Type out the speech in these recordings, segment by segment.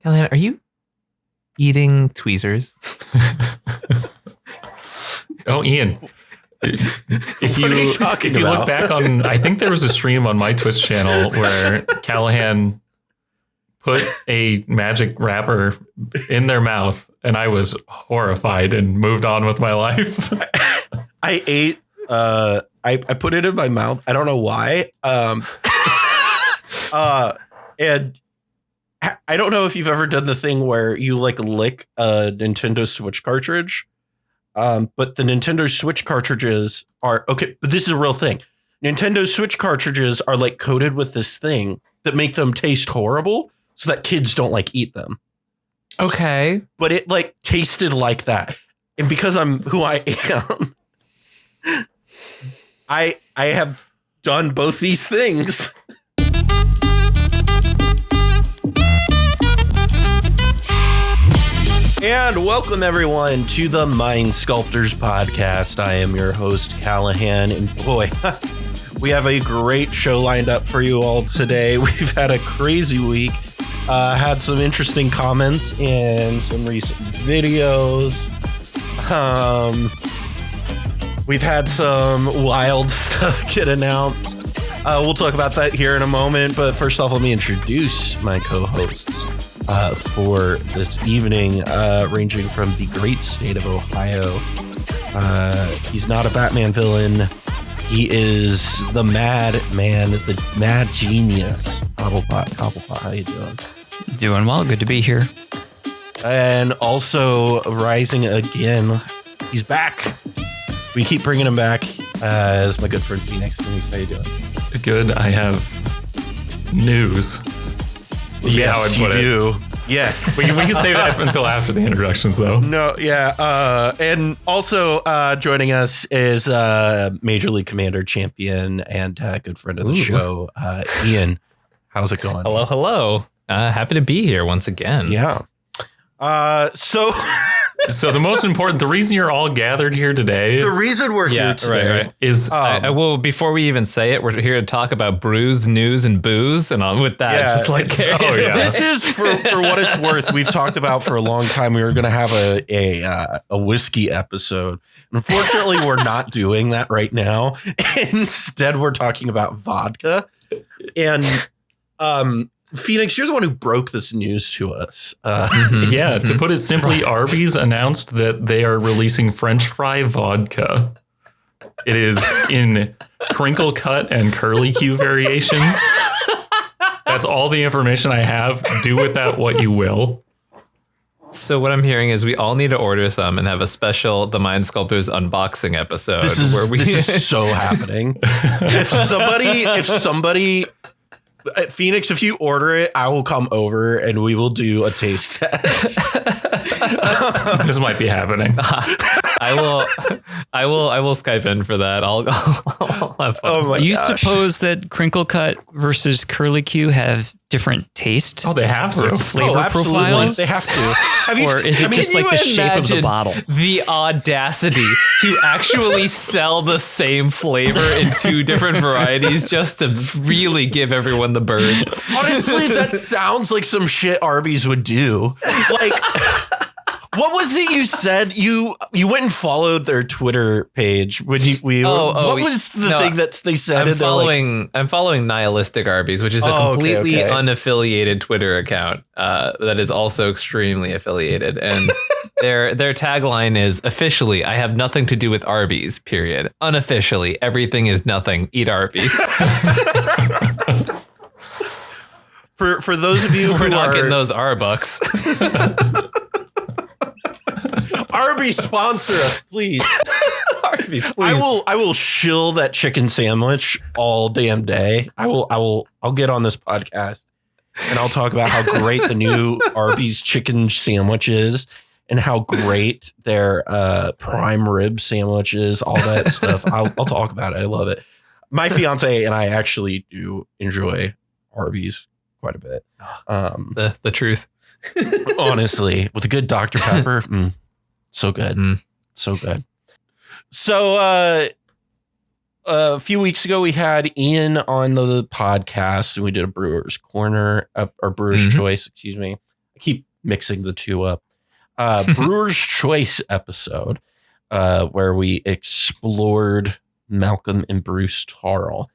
Callahan, are you eating tweezers? Oh, Ian. If you look back on, I think there was a stream on my Twitch channel where Callahan put a magic wrapper in their mouth, and I was horrified and moved on with my life. I ate. I put it in my mouth. I don't know why. And I don't know if you've ever done the thing where you like lick a Nintendo Switch cartridge. But the Nintendo Switch cartridges are okay. But this is a real thing. Nintendo Switch cartridges are like coated with this thing that make them taste horrible so that kids don't like eat them. Okay. But it like tasted like that. And because I'm who I am, I have done both these things. And welcome everyone to the Mind Sculptors podcast. I am your host, Callahan, and boy, we have a great show lined up for you all today. We've had a crazy week, had some interesting comments and some recent videos. We've had some wild stuff get announced. We'll talk about that here in a moment, but first off, let me introduce my co-hosts for this evening, ranging from the great state of Ohio. He's not a Batman villain. He is the mad man, the mad genius. Cobblepott, how you doing? Doing well. Good to be here. And also rising again, he's back. We keep bringing him back as my good friend Fenix. How you doing? Good. I have news. Yes, you do. Yes. We can save that until after the introductions, though. No, yeah. And also joining us is Major League Commander champion and good friend of the show, Ian. How's it going? Hello. Happy to be here once again. Yeah. So the most important, the reason you're all gathered here today. The reason we're here today right. is well, before we even say it, we're here to talk about brews, news, and booze, and on with that, just like This is for what it's worth. We've talked about for a long time. We were going to have a whiskey episode. Unfortunately, we're not doing that right now. Instead, we're talking about vodka. And Fenix, you're the one who broke this news to us. Yeah, to put it simply, Arby's announced that they are releasing French fry vodka. It is in crinkle cut and curly Q variations. That's all the information I have. Do with that what you will. So what I'm hearing is we all need to order some and have a special The Mind Sculptors unboxing episode. This is so happening. If somebody Fenix, if you order it, I will come over and we will do a taste test. This might be happening. I will Skype in for that. I'll have fun. Do you suppose that crinkle cut versus curly Q have different taste? Oh, they have to. Flavor profiles? They have to. Or is it just like the shape of the bottle? The audacity to actually sell the same flavor in two different varieties just to really give everyone the bird. Honestly, that sounds like some shit Arby's would do. Like, what was it you said? You went and followed their Twitter page when what was the thing that they said? I'm following Nihilistic Arby's, which is a completely unaffiliated Twitter account that is also extremely affiliated. And their tagline is officially, I have nothing to do with Arby's, period. Unofficially, everything is nothing. Eat Arby's. For those of you who are not getting those R-bucks. Arby's sponsor us, please. Arby's, please. I will shill that chicken sandwich all damn day. I'll get on this podcast and I'll talk about how great the new Arby's chicken sandwich is and how great their prime rib sandwich is, all that stuff. I'll talk about it. I love it. My fiance and I actually do enjoy Arby's quite a bit. The truth. Honestly, with a good Dr. Pepper, so good. So good. So a few weeks ago, we had Ian on the podcast and we did a Brewer's Corner or Brewer's Choice. Excuse me. I keep mixing the two up. Brewer's Choice episode, where we explored Malcolm and Bruce Tarl.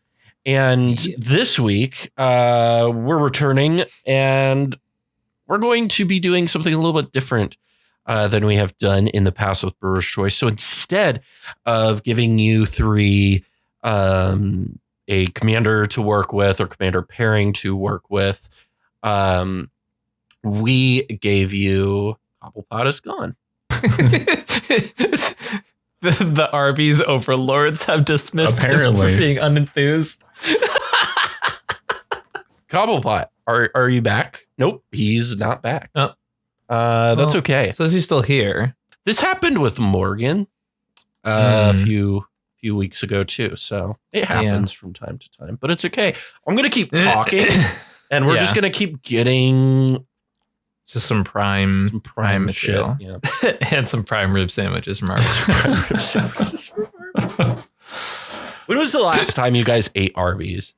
And this week, we're returning, and we're going to be doing something a little bit different than we have done in the past with Brewer's Choice. So instead of giving you three, a commander to work with or commander pairing to work with, we gave you Cobblepott is gone. The Arby's overlords have dismissed him for being unenthused. Cobblepott, are you back? Nope, he's not back. Oh. That's okay. Says he's still here. This happened with Morgan a few weeks ago too, so it happens from time to time. But it's okay. I'm gonna keep talking, and we're just gonna keep getting just some prime shit, and some prime rib sandwiches from Arby's. When was the last time you guys ate Arby's?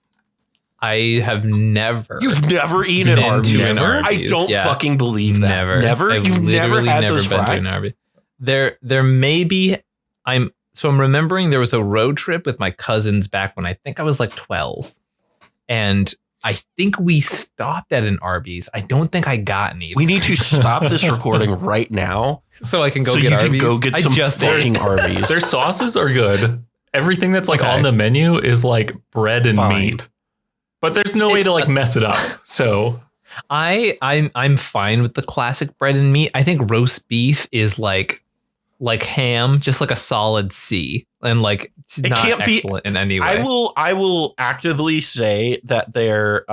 I have never. You've never eaten an Arby's? I don't fucking believe that. Never. You've never had those fried? There may be. I'm remembering there was a road trip with my cousins back when I think I was like 12, and I think we stopped at an Arby's. I don't think I got any. We need to stop this recording right now so I can go get Arby's. So you can go get some fucking Arby's. Their sauces are good. Everything that's like on the menu is like bread and meat. But there's no way to like mess it up. So I'm fine with the classic bread and meat. I think roast beef is like ham, just like a solid C, and like it's not can't excellent in any way. I will actively say that they're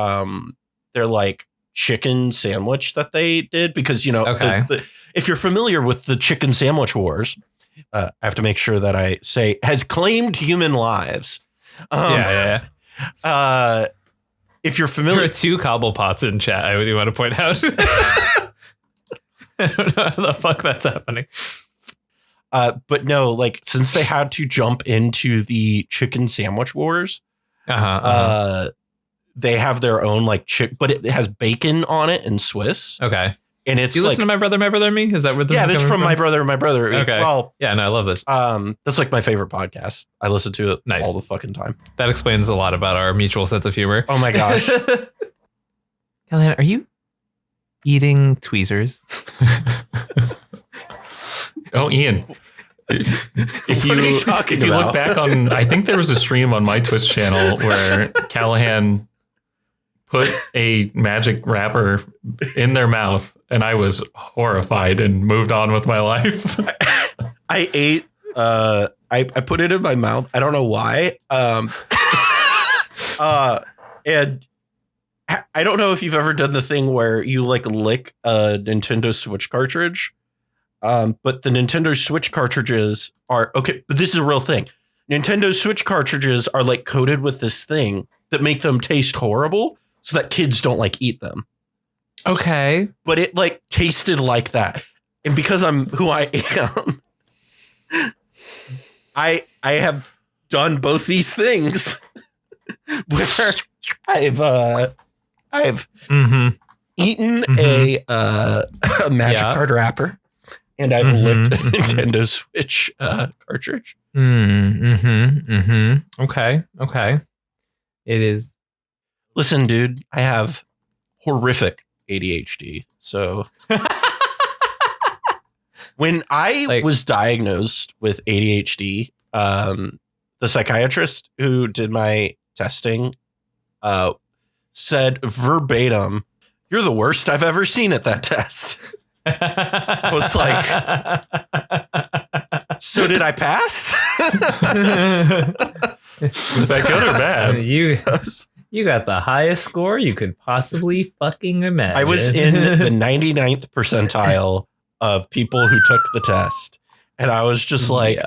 like chicken sandwich that they did, because if you're familiar with the chicken sandwich wars, I have to make sure that I say has claimed human lives. If you're familiar, there are two Cobblepotts in chat. I do want to point out. I don't know how the fuck that's happening. But no, like since they had to jump into the chicken sandwich wars, they have their own like but it has bacon on it and Swiss. Okay. And it's do you listen to My Brother, Me? Is that where this is this is from My Brother. Okay. Well, yeah, no, I love this. That's like my favorite podcast. I listen to it all the fucking time. That explains a lot about our mutual sense of humor. Oh my gosh. Callahan, are you eating tweezers? Oh, Ian. If you look back on, I think there was a stream on my Twitch channel where Callahan put a magic wrapper in their mouth, and I was horrified and moved on with my life. I ate. I put it in my mouth. I don't know why. And I don't know if you've ever done the thing where you like lick a Nintendo Switch cartridge. But the Nintendo Switch cartridges are okay. But this is a real thing. Nintendo Switch cartridges are like coated with this thing that make them taste horrible, so that kids don't like eat them. Okay. But it like tasted like that. And because I'm who I am, I have done both these things where I've eaten a magic card wrapper, and I've licked a Nintendo Switch cartridge. Okay. It is. Listen, dude, I have horrific ADHD. So when I was diagnosed with ADHD, the psychiatrist who did my testing said verbatim, "You're the worst I've ever seen at that test." I was like, so did I pass? Was that good or bad? You got the highest score you could possibly fucking imagine. I was in the 99th percentile of people who took the test. And I was just like,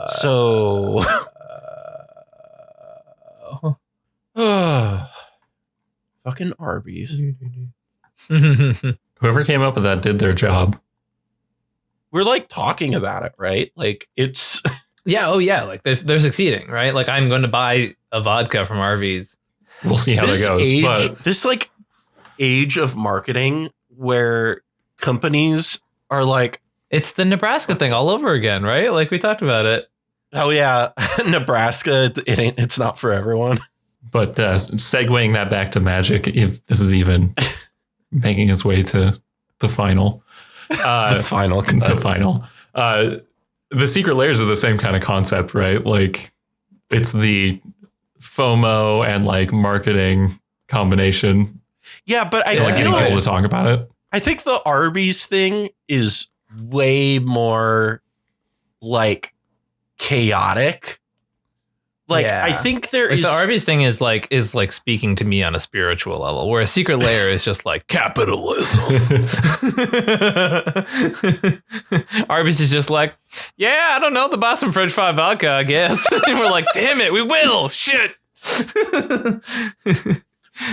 so. Fucking Arby's. Whoever came up with that did their job. We're like talking about it, right? Like it's. Yeah. Oh, yeah. Like they're succeeding, right? Like I'm going to buy a vodka from Arby's. We'll see how that goes. This like age of marketing where companies are like, it's the Nebraska thing all over again, right? Like we talked about it. Oh yeah, Nebraska. It's not for everyone. But segueing that back to Magic, if this is even making its way to the final, the final. The secret layers are the same kind of concept, right? Like it's the FOMO and like marketing combination. Yeah, but I like getting people to talk about it. I think the Arby's thing is way more like chaotic. Like I think there is the Arby's thing is like speaking to me on a spiritual level, where a secret layer is just like capitalism. Arby's is just like, yeah, I don't know, the Boston French fry vodka, I guess. And we're like, damn it, we will. Shit.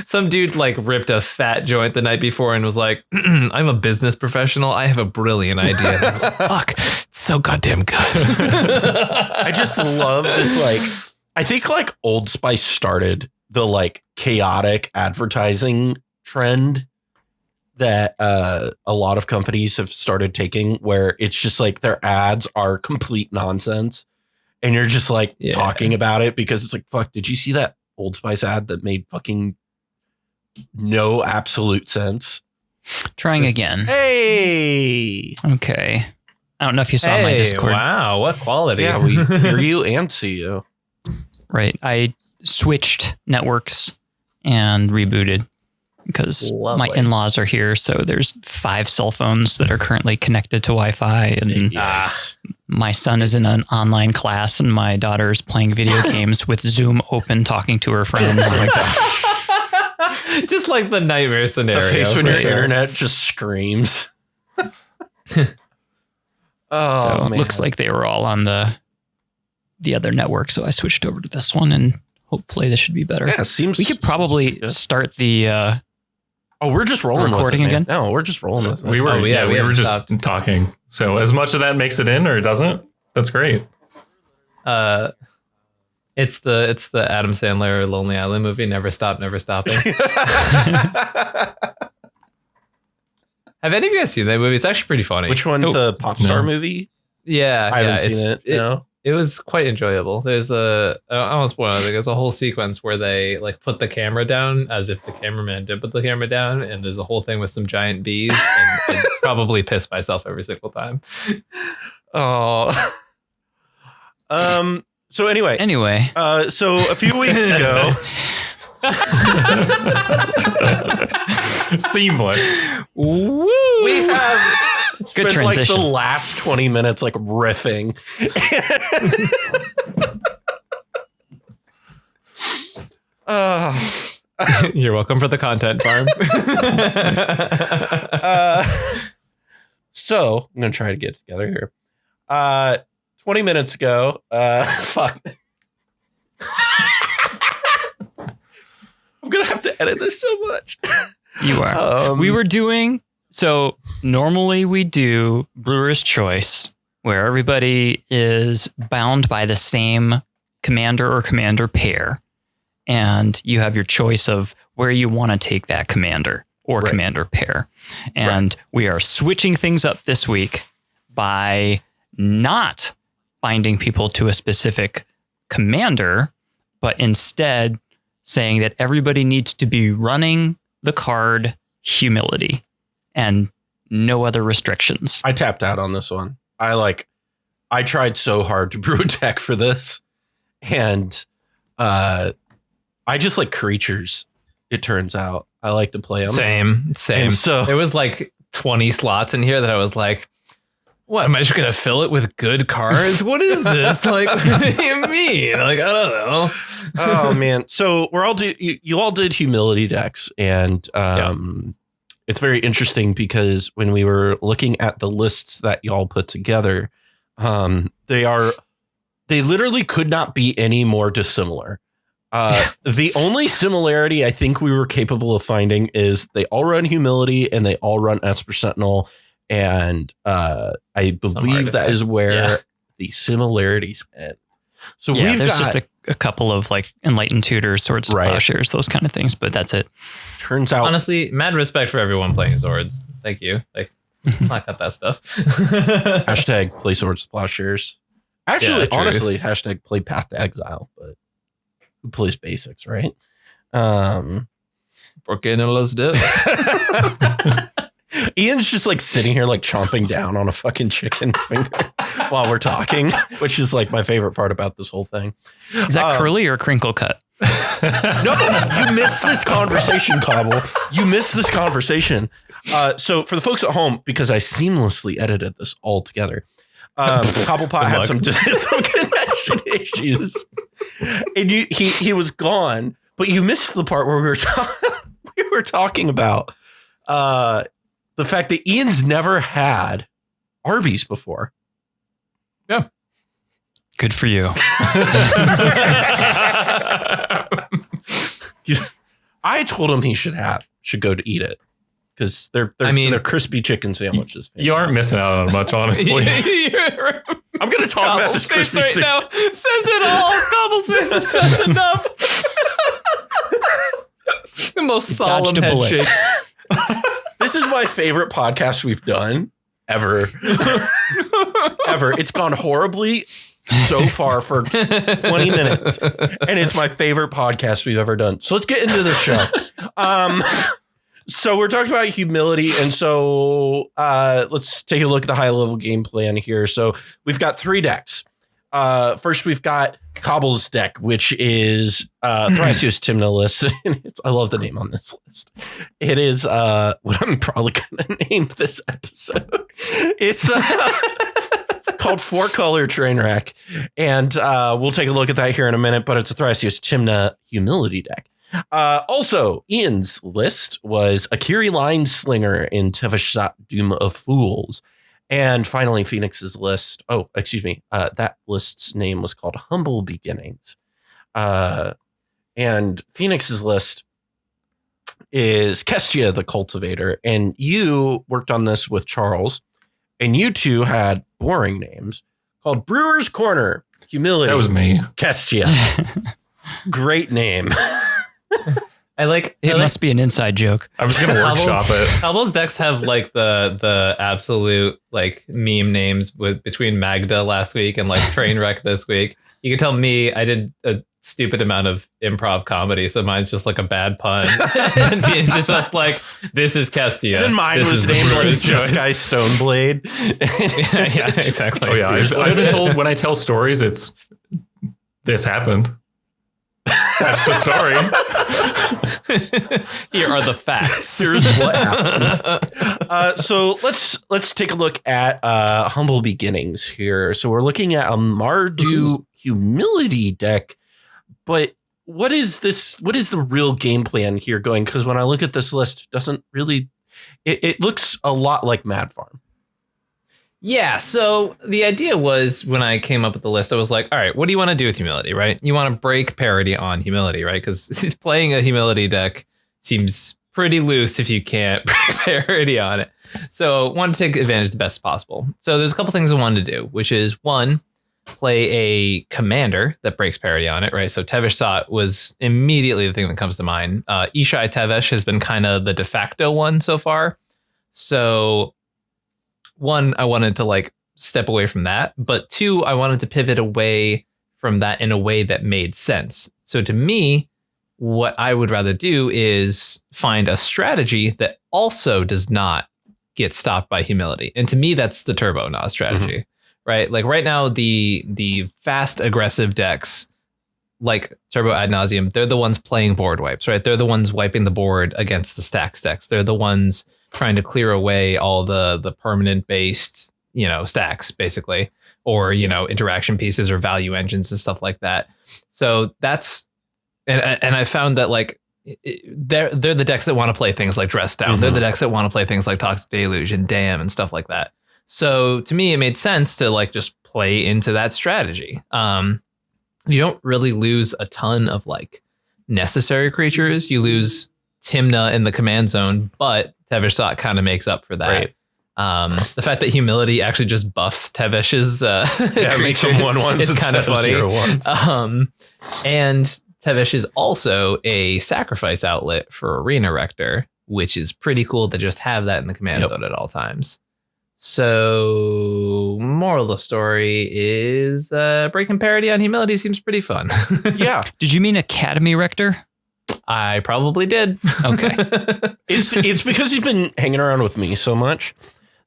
Some dude like ripped a fat joint the night before and was like, I'm a business professional. I have a brilliant idea. Like, fuck, it's so goddamn good. I just love this. Like, I think like Old Spice started the like chaotic advertising trend that a lot of companies have started taking, where it's just like their ads are complete nonsense. And you're just like talking about it because it's like, fuck, did you see that Old Spice ad that made fucking no absolute sense? Trying again. Hey. Okay. I don't know if you saw my Discord. Wow, what quality. Yeah, we hear you and see you. Right. I switched networks and rebooted because my in-laws are here. So there's 5 cell phones that are currently connected to Wi-Fi. And my son is in an online class and my daughter's playing video games with Zoom open, talking to her friends. Just like the nightmare scenario. The face when your internet just screams. So man. It looks like they were all on the other network. So I switched over to this one and hopefully this should be better. Yeah, seems we could probably start the we're just rolling recording with it, again. No, we're just rolling with it. We were just talking. So as much of that makes it in or it doesn't, that's great. It's the Adam Sandler Lonely Island movie, Never Stop, Never Stopping. Have any of you guys seen that movie? It's actually pretty funny. Which one? The pop star movie? Yeah. I haven't seen it. No. It was quite enjoyable. There's I almost spoil it. There's a whole sequence where they like put the camera down as if the cameraman did put the camera down, and there's a whole thing with some giant bees, and probably piss myself every single time. Oh. So anyway. So a few weeks ago. Seamless. Woo! We have spent like the transition. last 20 minutes like riffing. You're welcome for the content farm. So I'm gonna try to get it together here. 20 minutes ago, fuck. I'm gonna have to edit this so much. You are. We were doing, so normally we do Brewer's Choice, where everybody is bound by the same commander or commander pair. And you have your choice of where you want to take that commander or commander pair. And we are switching things up this week by not binding people to a specific commander, but instead saying that everybody needs to be running the card Humility and no other restrictions. I tapped out on this one. I tried so hard to brew a deck for this, and I just like creatures. It turns out I like to play them. Same. And so there was like 20 slots in here that I was like, what, am I just going to fill it with good cards? What is this? Like, what do you mean? Like, I don't know. Oh man. So you all did Humility decks, and it's very interesting because when we were looking at the lists that y'all put together, they literally could not be any more dissimilar. The only similarity I think we were capable of finding is they all run Humility and they all run Esper Sentinel. And I believe that is where the similarities end. So there's just a couple of like Enlightened Tutors, Swords to Plowshares, those kind of things, but that's it. Turns out, honestly, mad respect for everyone playing Swords. Thank you. Like, I got that stuff. Hashtag play Swords Plowshares. Actually, honestly, hashtag play Path to Exile, but who plays basics, right? Porque no los dos. Ian's just like sitting here like chomping down on a fucking chicken's finger while we're talking, which is like my favorite part about this whole thing. Is that curly or crinkle cut? No, you missed this conversation, Cobble. You missed this conversation. So for the folks at home, because I seamlessly edited this all together, Cobblepott had some connection issues, and he was gone. But you missed the part where we were talking about the fact that Ian's never had Arby's before. Yeah. Good for you. I told him he should go to eat it because they're crispy chicken sandwiches. You aren't missing out on much, honestly. I'm going to talk about this crispy right now. Says it all. Cobble's face says enough. The most solemn handshake. This is my favorite podcast we've done ever. Ever. It's gone horribly so far for 20 minutes, and it's my favorite podcast we've ever done. So let's get into the show. So we're talking about humility, and so let's take a look at the high level game plan here. So we've got 3 decks. First, we've got Cobble's deck, which is Thrasios Timna list. I love the name on this list. It is what I'm probably going to name this episode. It's called 4-Color Trainwreck, and we'll take a look at that here in a minute. But it's a Thrasios Timna humility deck. Also, Ian's list was Akiri Line Slinger in Tevashsat Doom of Fools. And finally, Fenix's list. Oh, excuse me. That list's name was called Humble Beginnings. And Fenix's list is Kestia the Cultivator. And you worked on this with Charles. And you two had boring names called Brewer's Corner, Humility. That was me. Kestia. Great name. It must be an inside joke. I was going to workshop it. Cobble's decks have like the absolute like meme names between Magda last week and like Trainwreck this week. You can tell me I did a stupid amount of improv comedy, so mine's just like a bad pun. And it's just like, this is Kestia. Then mine was named like Just Guy Stoneblade. yeah, exactly. Oh yeah, I've been told when I tell stories, it's this happened. That's the story. Here are the facts. Here's what happened. So let's take a look at Humble Beginnings here. So we're looking at a Mardu humility deck, but what is this? What is the real game plan here going? Because when I look at this list, it doesn't really. It looks a lot like Mad Farm. Yeah, so the idea was when I came up with the list, I was like, all right, what do you want to do with humility, right? You want to break parity on humility, right? Because playing a humility deck seems pretty loose if you can't break parity on it. So I wanted to take advantage the best possible. So there's a couple things I wanted to do, which is one, play a commander that breaks parity on it, right? So Tevashsat was immediately the thing that comes to mind. Ishai Tevesh has been kind of the de facto one so far. So one, I wanted to like step away from that, but two, I wanted to pivot away from that in a way that made sense. So to me, what I would rather do is find a strategy that also does not get stopped by humility. And to me, that's the Turbo Nas strategy, right? Like right now, the fast aggressive decks like Turbo Ad Nauseam, they're the ones playing board wipes, right? They're the ones wiping the board against the stacks decks. They're the ones trying to clear away all the permanent based, stacks basically, or, interaction pieces or value engines and stuff like that. So that's, and I found that like, they're the decks that want to play things like Dress Down. They're the decks that want to play things like Toxic Deluge and Dam and stuff like that. So to me, it made sense to like just play into that strategy. You don't really lose a ton of like necessary creatures. You lose Timna in the command zone, but Tevashsat kind of makes up for that. Right. The fact that humility actually just buffs Tevesh's makes him 1/1s. It's kind of funny. And Tevesh is also a sacrifice outlet for Arena Rector which is pretty cool to just have that in the command zone at all times. So, moral of the story is breaking parity on humility seems pretty fun. Yeah. Did you mean Academy Rector? I probably did. Okay. It's because he's been hanging around with me so much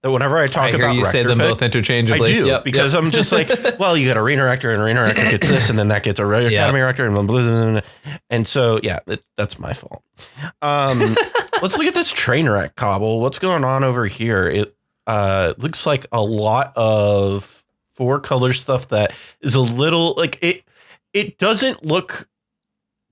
that whenever I talk about you say them both interchangeably. I do, because I'm just like, well, you got a Arena Rector, and Arena Rector gets this, and then that gets a regular Academy Rector, and blah, blah, blah, blah. And so, that's my fault. Let's look at this train wreck, Cobble. What's going on over here? It looks like a lot of 4-color stuff that is a little like it doesn't look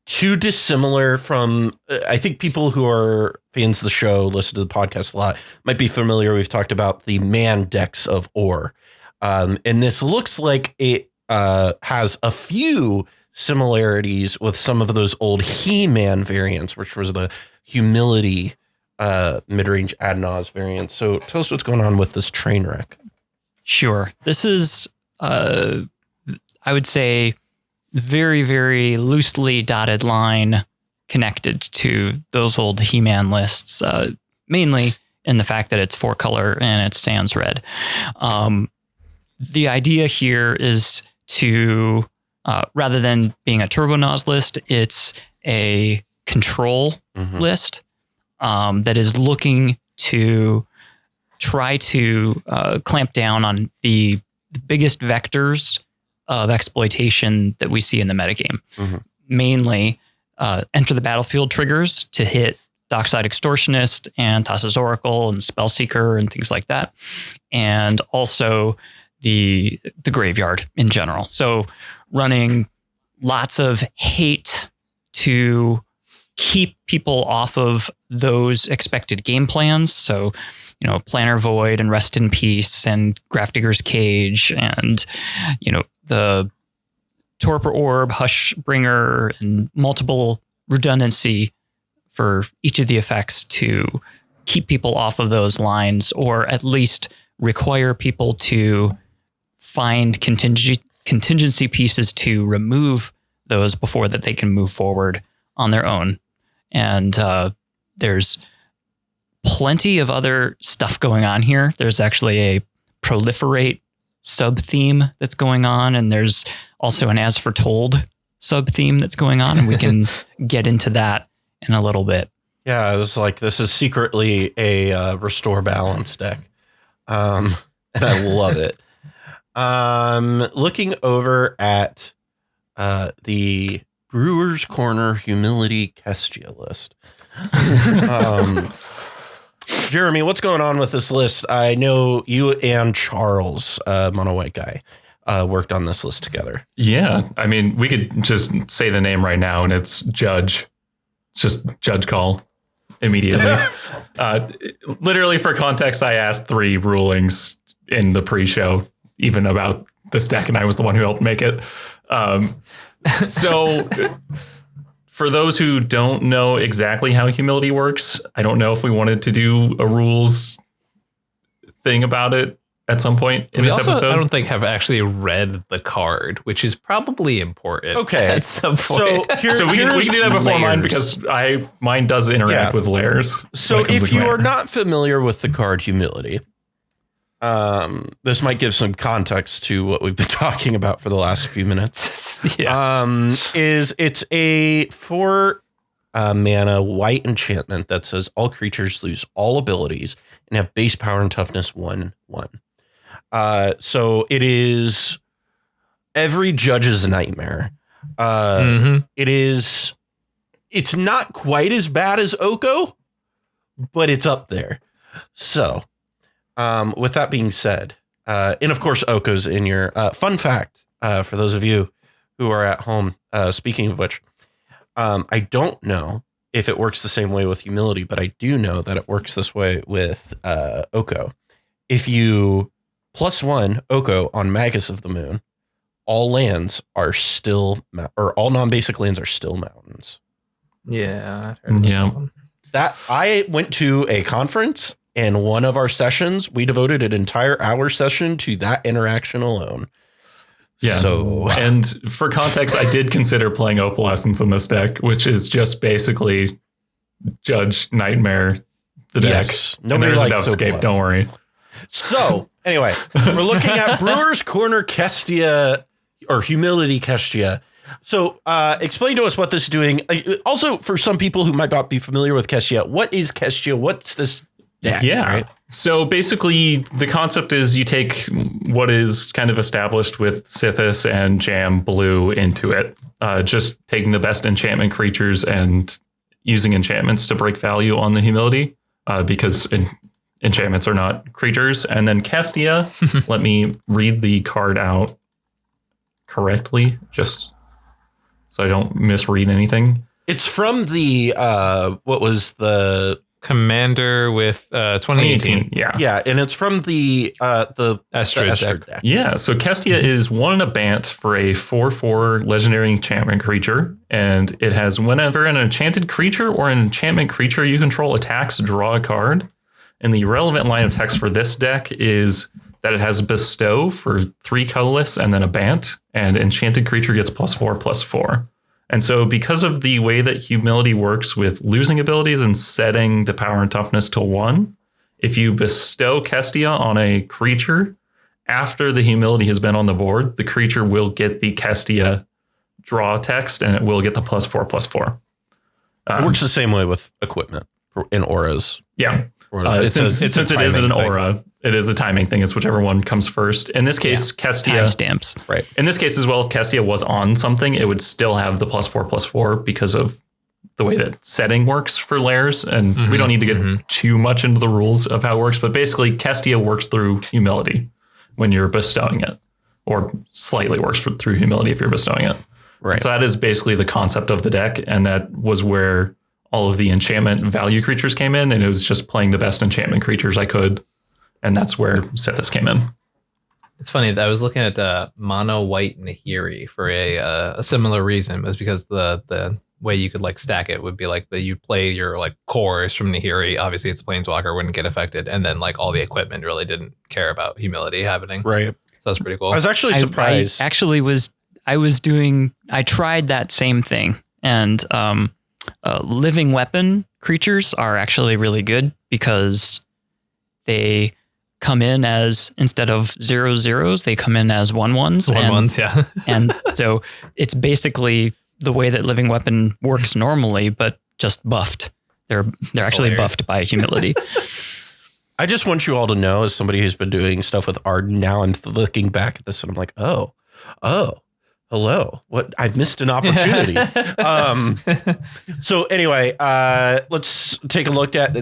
too dissimilar from, I think people who are fans of the show, listen to the podcast a lot, might be familiar. We've talked about the man decks of ore. And this looks like it has a few similarities with some of those old He-Man variants, which was the humility mid-range ad nos variants. So tell us what's going on with this train wreck. Sure. This is, I would say, very, very loosely dotted line connected to those old He-Man lists, mainly in the fact that it's 4-color and it's sans red. The idea here is to, rather than being a Turbo Nos list, it's a control list that is looking to try to clamp down on the biggest vectors of exploitation that we see in the metagame. Mainly enter the battlefield triggers to hit Dockside Extortionist and Thassa's Oracle and Spellseeker and things like that. And also the graveyard in general. So running lots of hate to keep people off of those expected game plans. So, Planner Void and Rest in Peace and Grafdigger's Cage and, the Torpor Orb, Hushbringer, and multiple redundancy for each of the effects to keep people off of those lines, or at least require people to find contingency pieces to remove those before that they can move forward on their own. And there's plenty of other stuff going on here. There's actually a proliferate sub-theme that's going on, and there's also an As Foretold sub-theme that's going on, and we can get into that in a little bit. Yeah, I was like, this is secretly a Restore Balance deck, and I love it. Looking over at the Brewer's Corner Humility Kestia list. Jeremy, what's going on with this list? I know you and Charles, Mono White Guy, worked on this list together. Yeah. I mean, we could just say the name right now and it's Judge. It's just Judge Call immediately. Literally, for context, I asked 3 rulings in the pre-show, even about this deck, and I was the one who helped make it. So for those who don't know exactly how humility works, I don't know if we wanted to do a rules thing about it at some point in this episode. I don't think have actually read the card, which is probably important. Okay, at some point. So we can do that before mine, because mine does interact with layers. So if you are not familiar with the card Humility, this might give some context to what we've been talking about for the last few minutes. It's a 4 mana white enchantment that says all creatures lose all abilities and have base power and toughness 1/1. So it is every judge's nightmare. It's not quite as bad as Oko, but it's up there. So with that being said, and of course, Oko's in your fun fact for those of you who are at home. Speaking of which, I don't know if it works the same way with Humility, but I do know that it works this way with Oko. If you +1 Oko on Magus of the Moon, all lands are still, or all non-basic lands are still mountains. Yeah. That I went to a conference, and one of our sessions, we devoted an entire hour session to that interaction alone. Yeah. So, and for context, I did consider playing Opalescence in this deck, which is just basically Judge Nightmare the deck. Yes. Nobody likes Escape, don't worry. So, anyway, we're looking at Brewer's Corner Kestia, or Humility Kestia. So, explain to us what this is doing. Also, for some people who might not be familiar with Kestia, what is Kestia? What's this deck? Yeah. Right? So basically, the concept is you take what is kind of established with Sithis and Jam Blue into it, just taking the best enchantment creatures and using enchantments to break value on the Humility, because enchantments are not creatures. And then Kestia, let me read the card out correctly, just so I don't misread anything. It's from the, what was the... Commander with 2018. Yeah, and it's from the Estrid deck. Yeah, so Kestia is 1 and a Bant for a 4/4 legendary enchantment creature, and it has whenever an enchanted creature or an enchantment creature you control attacks, draw a card. And the relevant line of text for this deck is that it has Bestow for 3 colorless and then a Bant, and enchanted creature gets +4/+4. And so because of the way that Humility works with losing abilities and setting the power and toughness to 1, if you bestow Kestia on a creature after the Humility has been on the board, the creature will get the Kestia draw text and it will get the +4/+4. It works the same way with equipment in auras. Yeah. Since it is an aura, it is a timing thing. It's whichever one comes first. In this case, Kestia timestamps. Right. In this case as well, if Kestia was on something, it would still have the +4/+4 because of the way that setting works for layers. And we don't need to get too much into the rules of how it works, but basically Kestia works through Humility when you're bestowing it, or slightly works through Humility if you're bestowing it. Right. So that is basically the concept of the deck, and that was where all of the enchantment value creatures came in, and it was just playing the best enchantment creatures I could. And that's where Sithis came in. It's funny that I was looking at mono white Nahiri for a similar reason. It was because the way you could like stack it would be like you play your like cores from Nahiri. Obviously it's Planeswalker, wouldn't get affected. And then like all the equipment really didn't care about Humility happening. Right. So that's pretty cool. I was actually surprised. I tried that same thing, and living weapon creatures are actually really good because they come in as, instead of 0/0s, they come in as 1/1s. 1/1s, yeah. And so it's basically the way that living weapon works normally, but just buffed. They're actually buffed by Humility. I just want you all to know, as somebody who's been doing stuff with Arden, now I'm looking back at this and I'm like, oh, hello. What? I've missed an opportunity. So anyway, let's take a look at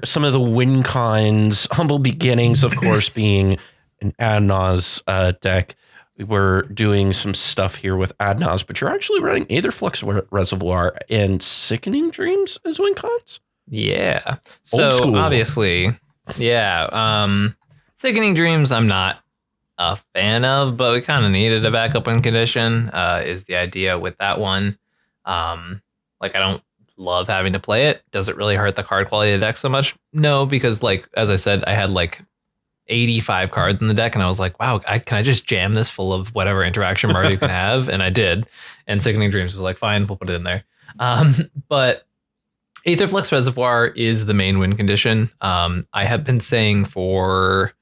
some of the win cons. Humble Beginnings, of course, being an Adnaz deck. We were doing some stuff here with Adnaz, but you're actually running Aetherflux Reservoir and Sickening Dreams as win cons? Yeah. Old school. Obviously, yeah. Sickening Dreams, I'm not a fan of, but we kind of needed a backup win condition, is the idea with that one. Like, I don't love having to play it. Does it really hurt the card quality of the deck so much? No, because like, as I said, I had like 85 cards in the deck and I was like, wow, can I just jam this full of whatever interaction Mardu can have? And I did. And Sickening Dreams was like, fine, we'll put it in there. But Aetherflux Reservoir is the main win condition. I have been saying for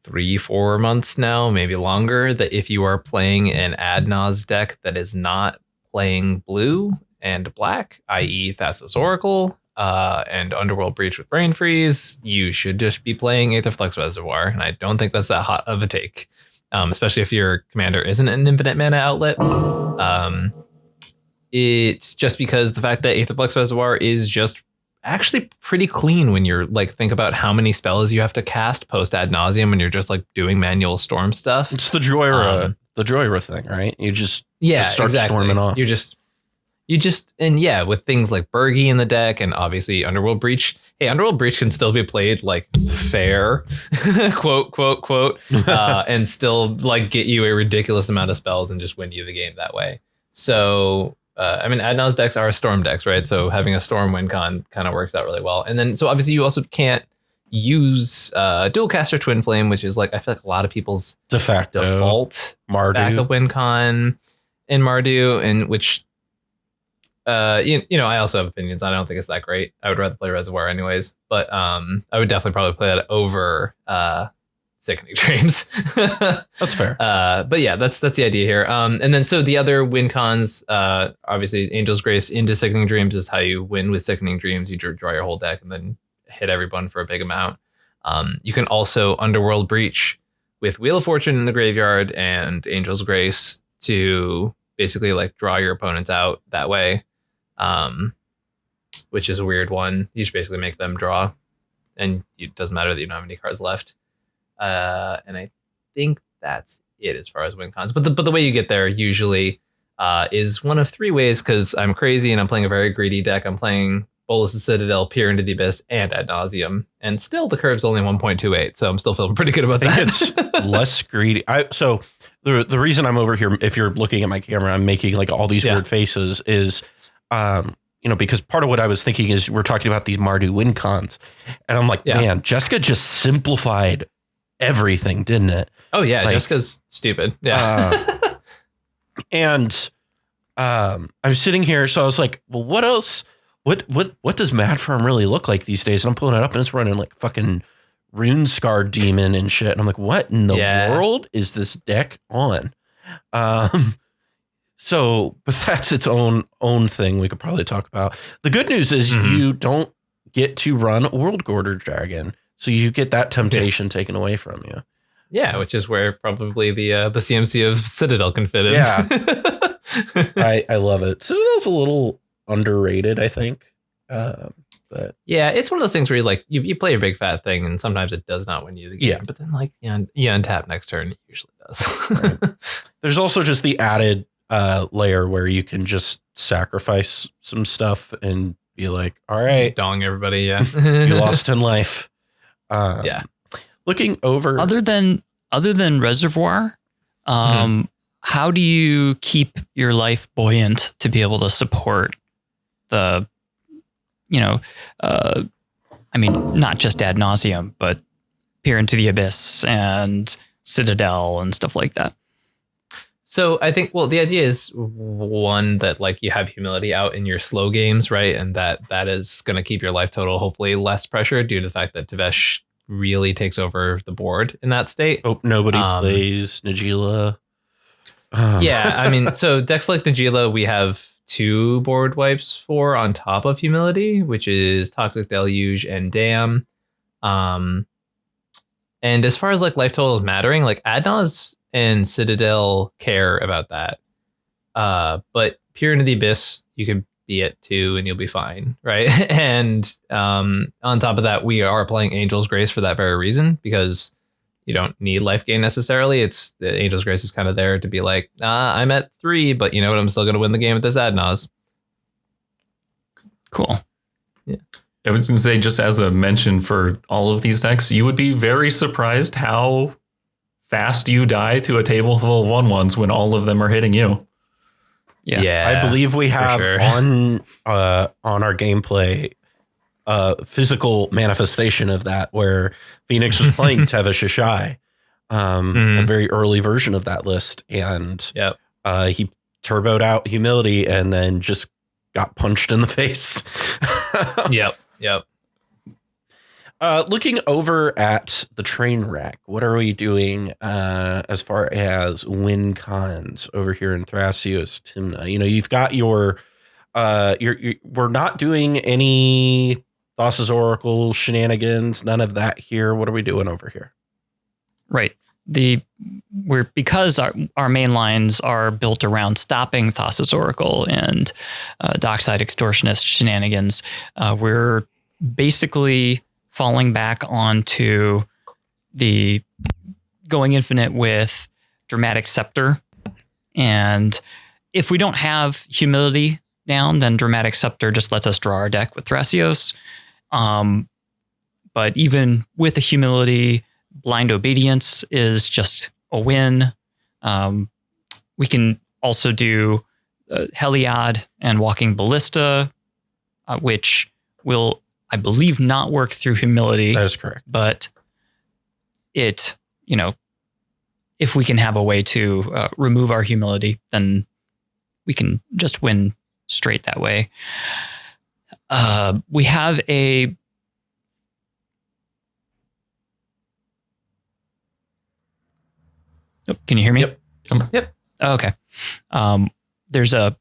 3-4 months now, maybe longer, that if you are playing an Adnaz deck that is not playing blue and black, i.e. Thassa's Oracle and Underworld Breach with Brain Freeze, you should just be playing Aetherflux Reservoir. And I don't think that's that hot of a take, especially if your commander isn't an infinite mana outlet. It's just because the fact that Aetherflux Reservoir is just actually pretty clean when you're like, think about how many spells you have to cast post ad nauseum when you're just like doing manual storm stuff. It's the Joyra thing, right? You just start storming off. You just, and yeah, with things like Bergie in the deck and obviously Underworld Breach. Hey, Underworld Breach can still be played like fair, quote, and still like get you a ridiculous amount of spells and just win you the game that way. So, I mean, Adnaz decks are storm decks, right? So having a storm win con kind of works out really well. And then, so obviously you also can't use Dualcaster Twin Flame, which is like, I feel like a lot of people's default Mardu backup win con in Mardu, and which I also have opinions. I don't think it's that great. I would rather play Reservoir anyways, but I would definitely probably play that over Sickening Dreams. That's fair. But yeah, that's the idea here. And then so the other win cons, obviously Angel's Grace into Sickening Dreams is how you win with Sickening Dreams. You draw your whole deck and then hit everyone for a big amount. You can also Underworld Breach with Wheel of Fortune in the graveyard and Angel's Grace to basically like draw your opponents out that way, which is a weird one. You should basically make them draw, and it doesn't matter that you don't have any cards left. And I think that's it as far as win cons. But the way you get there usually is one of three ways, because I'm crazy and I'm playing a very greedy deck. I'm playing Bolas' Citadel, Peer into the Abyss, and Ad Nauseam. And still the curve's only 1.28, so I'm still feeling pretty good about that. I think it's less greedy. So the reason I'm over here, if you're looking at my camera, I'm making like all these weird faces is, because part of what I was thinking is we're talking about these Mardu win cons. And I'm like, man, Jessica just simplified everything, didn't it? Oh yeah, like, Jessica's stupid. Yeah. And I'm sitting here, so I was like, well, what else? What does Mad Farm really look like these days? And I'm pulling it up and it's running like fucking Runescar Demon and shit. And I'm like, what in the world is this deck on? So, but that's its own thing we could probably talk about. The good news is you don't get to run World Gorder Dragon. So you get that temptation taken away from you. Yeah, which is where probably the CMC of Citadel can fit in. Yeah. I love it. Citadel's a little underrated, I think. But yeah, it's one of those things where you play a big fat thing and sometimes it does not win you the game. Yeah. But then you untap next turn, it usually does. Right. There's also just the added layer where you can just sacrifice some stuff and be like, all right. Dong everybody, yeah. You lost 10 life. Looking over. Other than Reservoir, how do you keep your life buoyant to be able to support the, not just Ad Nauseam, but Peer into the Abyss and Citadel and stuff like that? So I think, the idea is one that like you have humility out in your slow games, right? And that is going to keep your life total hopefully less pressure due to the fact that Tevesh really takes over the board in that state. Oh, nobody plays Najeela. Yeah, I mean, so decks like Najeela, we have 2 board wipes for on top of humility, which is Toxic Deluge and Damn. And as far as like life totals mattering, like Adnaz and Citadel care about that. But Peer into the Abyss, you can be at 2 and you'll be fine, right? And on top of that, we are playing Angel's Grace for that very reason, because you don't need life gain necessarily. It's the Angel's Grace is kind of there to be like, I'm at 3, but you know what? I'm still going to win the game with this Adnaz. Cool. Yeah. I was going to say, just as a mention for all of these decks, you would be very surprised how fast you die to a table full of 1/1s when all of them are hitting you. Yeah. I believe we have on our gameplay physical manifestation of that, where Fenix was playing Tevesh Ashai, a very early version of that list, and he turboed out humility and then just got punched in the face. Yep. Looking over at the train wreck, what are we doing as far as win cons over here in Thrasios, Timna? You've got your we're not doing any Thassa's Oracle shenanigans, none of that here. What are we doing over here? Right. Because our main lines are built around stopping Thassa's Oracle and Dockside Extortionist shenanigans, we're basically falling back onto the going infinite with Dramatic Scepter. And if we don't have humility down, then Dramatic Scepter just lets us draw our deck with Thrasios. But even with the humility, Blind Obedience is just a win. We can also do Heliod and Walking Ballista, which will, I believe, not work through humility. That is correct. But it, if we can have a way to remove our humility, then we can just win straight that way. We have a can you hear me? Yep. Okay. There's a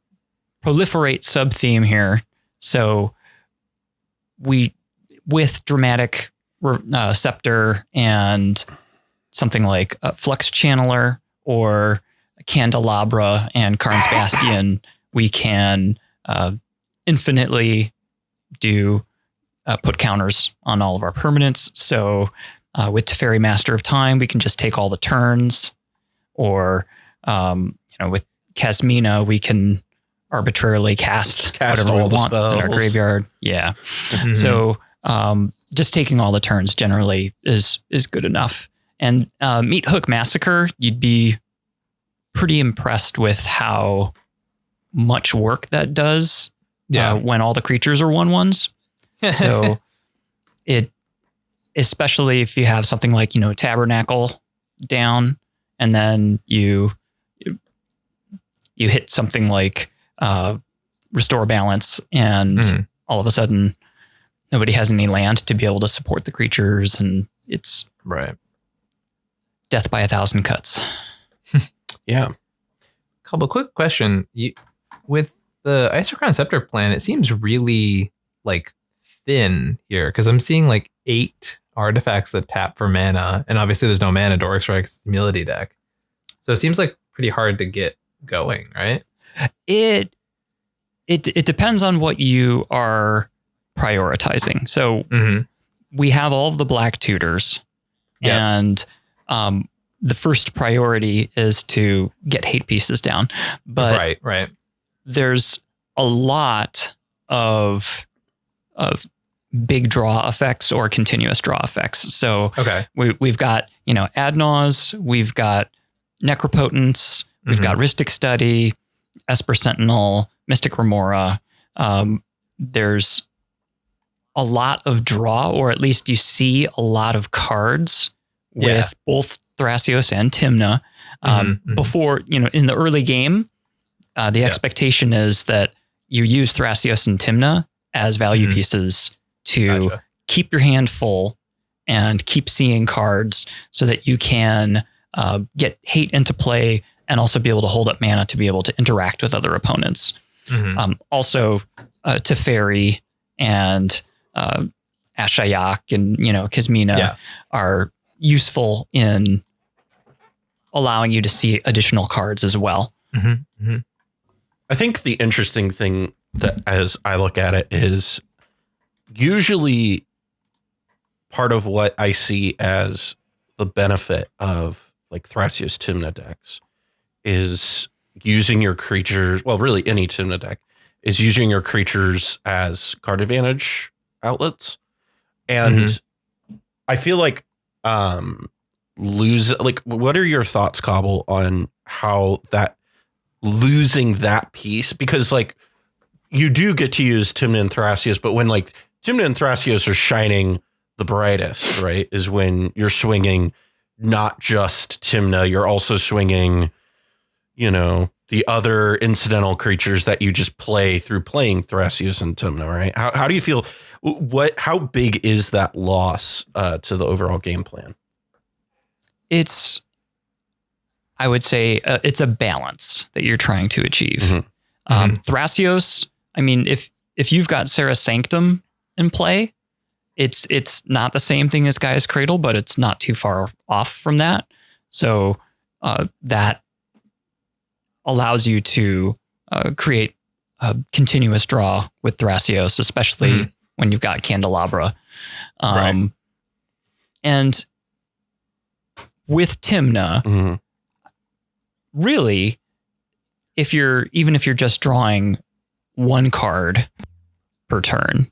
proliferate sub theme here. So with dramatic scepter and something like a flux channeler or candelabra and Karn's Bastion, we can infinitely put counters on all of our permanents. So with Teferi Master of Time, we can just take all the turns, or with Kasmina, we can arbitrarily cast whatever we want in our graveyard. Yeah. Mm-hmm. So just taking all the turns generally is good enough. And Meat Hook Massacre, you'd be pretty impressed with how much work that does when all the creatures are 1/1s. So especially if you have something like, Tabernacle down, and then you hit something like Restore Balance, and all of a sudden nobody has any land to be able to support the creatures, and it's death by 1,000 cuts. Yeah. Couple quick question. With the Isochron Scepter plan, it seems really thin here, because I'm seeing 8 artifacts that tap for mana, and obviously there's no mana dorks, right? 'Cause it's a humility deck. So it seems pretty hard to get going, right? It depends on what you are prioritizing. So we have all of the black tutors, and the first priority is to get hate pieces down. But right. There's a lot of big draw effects or continuous draw effects. So we've got, Ad Naus, we've got Necropotence, we've got Rhystic Study, Esper Sentinel, Mystic Remora. There's a lot of draw, or at least you see a lot of cards with both Thrasios and Tymna. Before, in the early game, the expectation is that you use Thrasios and Tymna as value pieces to keep your hand full and keep seeing cards so that you can get hate into play and also be able to hold up mana to be able to interact with other opponents. Also, Teferi and Ashayak and, Kasmina are useful in allowing you to see additional cards as well. I think the interesting thing that, as I look at it, is usually part of what I see as the benefit of Thrasios Tymna decks is using your creatures. Well, really any Tymna deck is using your creatures as card advantage outlets. And I feel what are your thoughts, Cobble, on how that losing that piece? Because you do get to use Tymna and Thrasios, but when Tymna and Thrasios are shining the brightest, right, is when you're swinging not just Tymna, you're also swinging, the other incidental creatures that you just play through playing Thrasios and Tymna, right? How do you feel? How big is that loss to the overall game plan? I would say it's a balance that you're trying to achieve. Thrasios, if you've got Serra Sanctum in play, it's not the same thing as Gaia's Cradle, but it's not too far off from that. So that allows you to create a continuous draw with Thrasios, especially when you've got Candelabra. And with Tymna, really, if you're just drawing one card per turn,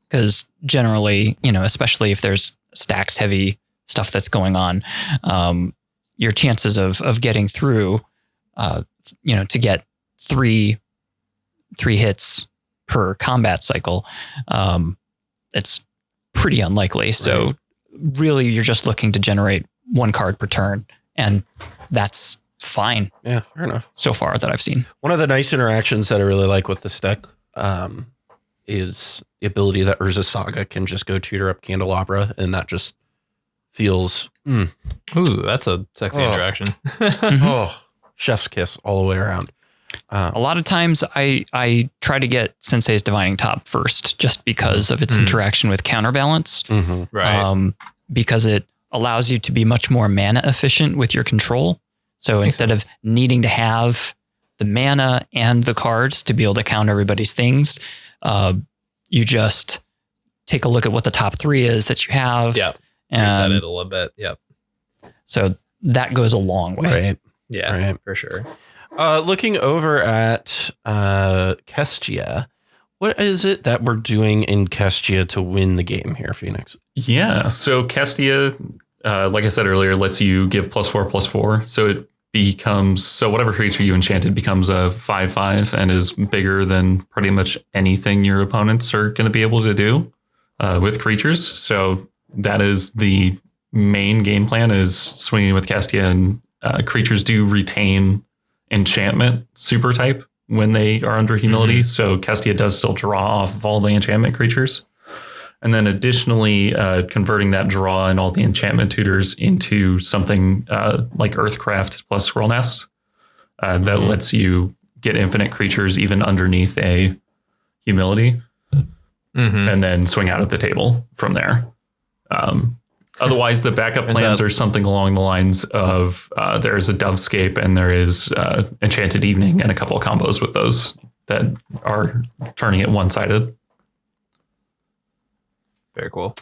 because generally, especially if there's stacks heavy stuff that's going on, your chances of getting through, to get three hits per combat cycle, it's pretty unlikely. So really, you're just looking to generate one card per turn, and that's fine. Yeah, fair enough. So far that I've seen. One of the nice interactions that I really like with this deck is the ability that Urza Saga can just go tutor up Candelabra, and that just feels Ooh, that's a sexy interaction. Chef's kiss all the way around. A lot of times I try to get Sensei's Divining Top first, just because of its interaction with Counterbalance. Right. Because it allows you to be much more mana efficient with your control. So instead of needing to have the mana and the cards to be able to counter everybody's things, you just take a look at what the top 3 is that you have. Yeah. Reset it a little bit. Yep. So that goes a long way. Right. Yeah, right. For sure. Looking over at Kestia, what is it that we're doing in Kestia to win the game here, Fenix? Yeah, so Kestia, like I said earlier, lets you give +4/+4. So it becomes, so whatever creature you enchanted becomes a 5/5 and is bigger than pretty much anything your opponents are going to be able to do with creatures. So that is the main game plan, is swinging with Kestia, and creatures do retain enchantment super type when they are under humility. So Kestia does still draw off of all the enchantment creatures. And then additionally, converting that draw and all the enchantment tutors into something like Earthcraft plus Squirrel Nest that lets you get infinite creatures even underneath a humility, and then swing out at the table from there. Otherwise, the backup plans are something along the lines of there is a Dovescape and there is Enchanted Evening and a couple of combos with those that are turning it one-sided. Very cool.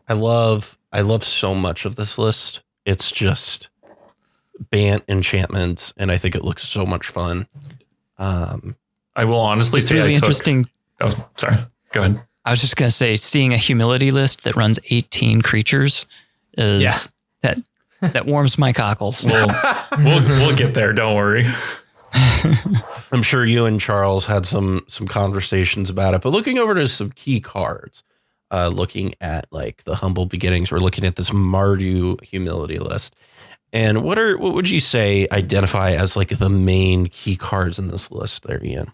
I love so much of this list. It's just Bant enchantments, and I think it looks so much fun. I will honestly say really interesting. Oh, sorry. Go ahead. I was just going to say, seeing a humility list that runs 18 creatures is that warms my cockles. We'll get there. Don't worry. I'm sure you and Charles had some conversations about it, but looking over to some key cards, looking at like the Humble Beginnings, we're looking at this Mardu humility list. And what would you say identify as like the main key cards in this list there, Ian?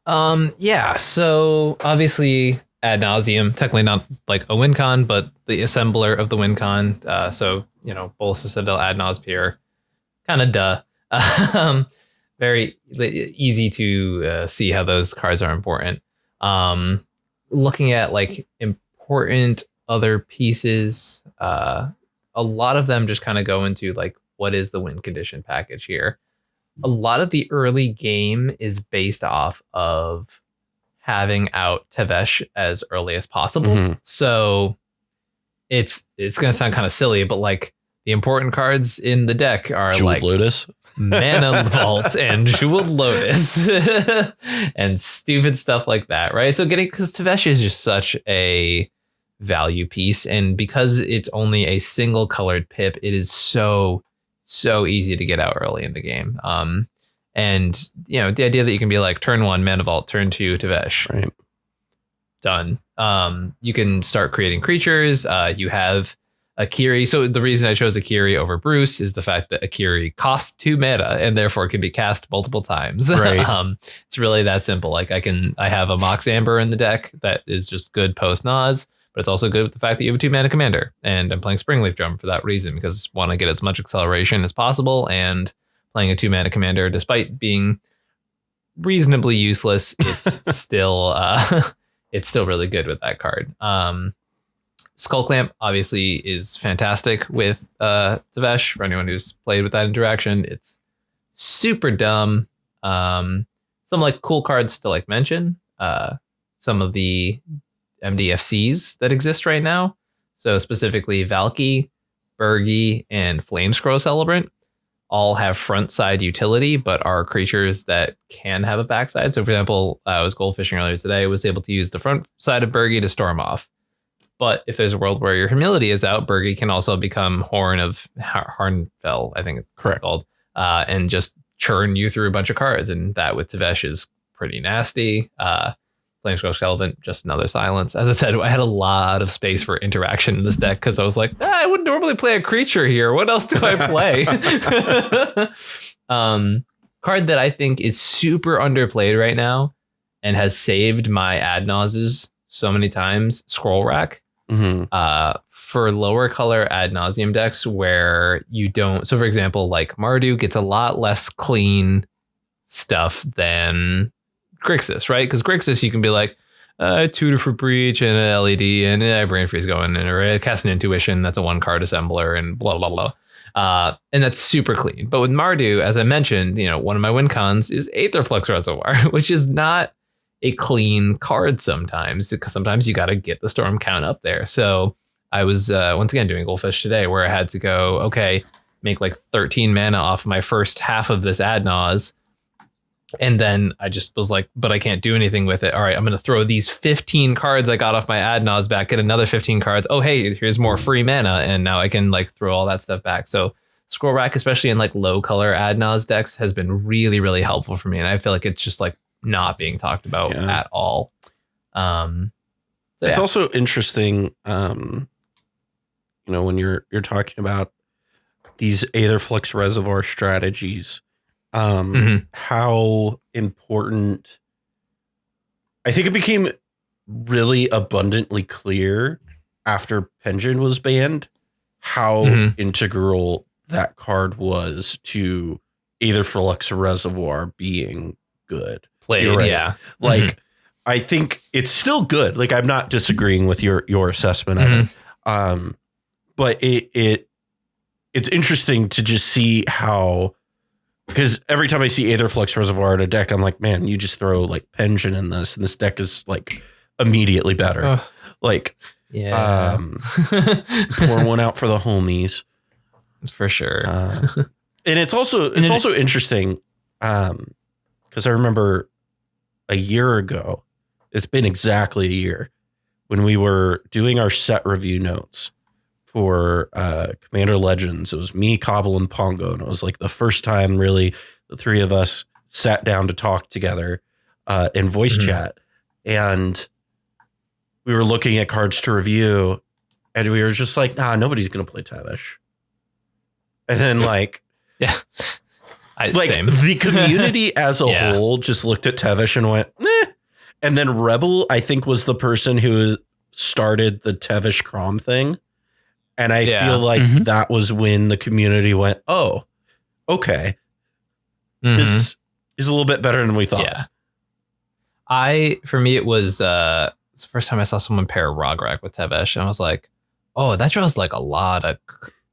Yeah, so obviously Ad Nauseam, technically not like a win con, but the assembler of the win con. So, Bolas Citadel, Ad Nauseam, kind of duh. Very easy to see how those cards are important. Looking at like important other pieces, a lot of them just kind of go into like, what is the win condition package here? A lot of the early game is based off of having out Tevesh as early as possible. So it's going to sound kind of silly, but like the important cards in the deck are Jeweled like Lotus, Mana Vault, and Jeweled Lotus, and stupid stuff like that, right? So because Tevesh is just such a value piece, and because it's only a single colored pip, it is so easy to get out early in the game. And the idea that you can be like turn 1 Mana Vault, turn 2 Tevesh, right? Done. You can start creating creatures. You have Akiri. So the reason I chose Akiri over Bruce is the fact that Akiri costs 2 mana and therefore can be cast multiple times. Right. It's really that simple. Like I have a Mox Amber in the deck that is just good post Nas, but it's also good with the fact that you have a 2 mana commander, and I'm playing Springleaf Drum for that reason, because I want to get as much acceleration as possible, and playing a 2 mana commander, despite being reasonably useless, it's still really good with that card. Skull Clamp obviously is fantastic with Tevesh. For anyone who's played with that interaction, it's super dumb. Some like cool cards to like mention. Some of the MDFCs that exist right now. So specifically Valky, Bergi, and Flamescrow Celebrant all have front side utility, but are creatures that can have a backside. So for example, I was goldfishing earlier today, was able to use the front side of Bergi to storm off. But if there's a world where your humility is out, Bergi can also become Horn of Harnfell, I think it's correct, called, and just churn you through a bunch of cards. And that with Tevesh is pretty nasty. Flamescroach Relevant, just another silence. As I said, I had a lot of space for interaction in this deck because I was like, I would normally play a creature here. What else do I play? Card that I think is super underplayed right now and has saved my ad nauseas so many times, Scroll Rack. For lower color ad nauseum decks where you don't. So, for example, like Mardu gets a lot less clean stuff than Grixis, right? Because Grixis, you can be like, tutor for breach and an LED and brain freeze going in, or cast an intuition. That's a 1-card assembler and blah, blah, blah. And that's super clean. But with Mardu, as I mentioned, one of my win cons is Aetherflux Reservoir, which is not a clean card sometimes, because sometimes you got to get the storm count up there. So I was once again doing Goldfish today where I had to go, okay, make like 13 mana off my first half of this ad nause. And then I just was like, but I can't do anything with it. All right, I'm going to throw these 15 cards I got off my ad nause back, get another 15 cards. Oh, hey, here's more free mana. And now I can like throw all that stuff back. So Scroll Rack, especially in like low color ad nause decks, has been really, really helpful for me. And I feel like it's just like not being talked about at all. It's also interesting, when you're talking about these Aetherflux Reservoir strategies, how important. I think it became really abundantly clear after Pension was banned how integral that card was to Aetherflux Reservoir being good. Played, right. Yeah. Like, I think it's still good. Like, I'm not disagreeing with your assessment of it. But it's interesting to just see how. Because every time I see Aetherflux Reservoir in a deck, I'm like, man, you just throw like Pension in this, and this deck is like immediately better. Like, pour one out for the homies, for sure. And it's also interesting because I remember a year ago, it's been exactly a year, when we were doing our set review notes for Commander Legends. It was me, Cobble, and Pongo, and it was like the first time really the three of us sat down to talk together in voice chat, and we were looking at cards to review, and we were just like, nah, nobody's gonna play Tevesh. And then like same. The community as a whole just looked at Tevesh and went, eh. And then Rebel, I think, was the person who started the Tevesh Crom thing. And I feel like that was when the community went, oh, okay. This is a little bit better than we thought. Yeah. For me, it was the first time I saw someone pair Rograk with Tevesh, and I was like, oh, that draws like a lot of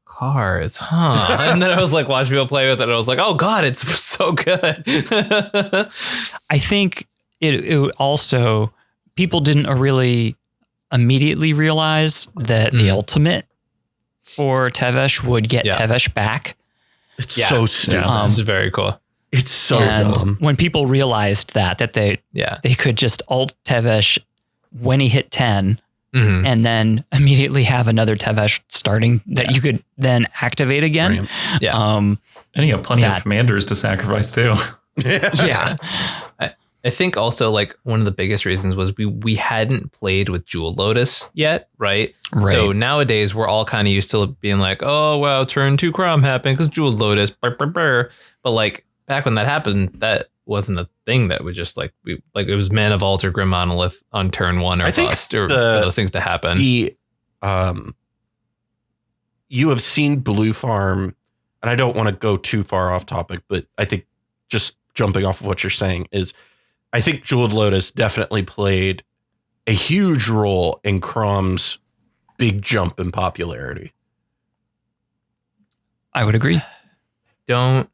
cards, huh? And then I was like watching people play with it, and I was like, oh God, it's so good. I think it also, people didn't really immediately realize that the ultimate for Tevesh would get Tevesh back. It's so stupid. It's very cool. It's so dumb. When people realized that they could just ult Tevesh when he hit 10 and then immediately have another Tevesh starting that you could then activate again. And you have plenty of commanders to sacrifice too. I think also like one of the biggest reasons was we hadn't played with Jewel Lotus yet, right? So nowadays we're all kind of used to being like, oh, wow, turn 2 Crom happened because Jewel Lotus. But like back when that happened, that wasn't a thing that would just like, it was Mana Vault or Grim Monolith on turn 1 or bust or for those things to happen. You have seen Blue Farm, and I don't want to go too far off topic, but I think just jumping off of what you're saying is, I think Jeweled Lotus definitely played a huge role in Crom's big jump in popularity. I would agree. Don't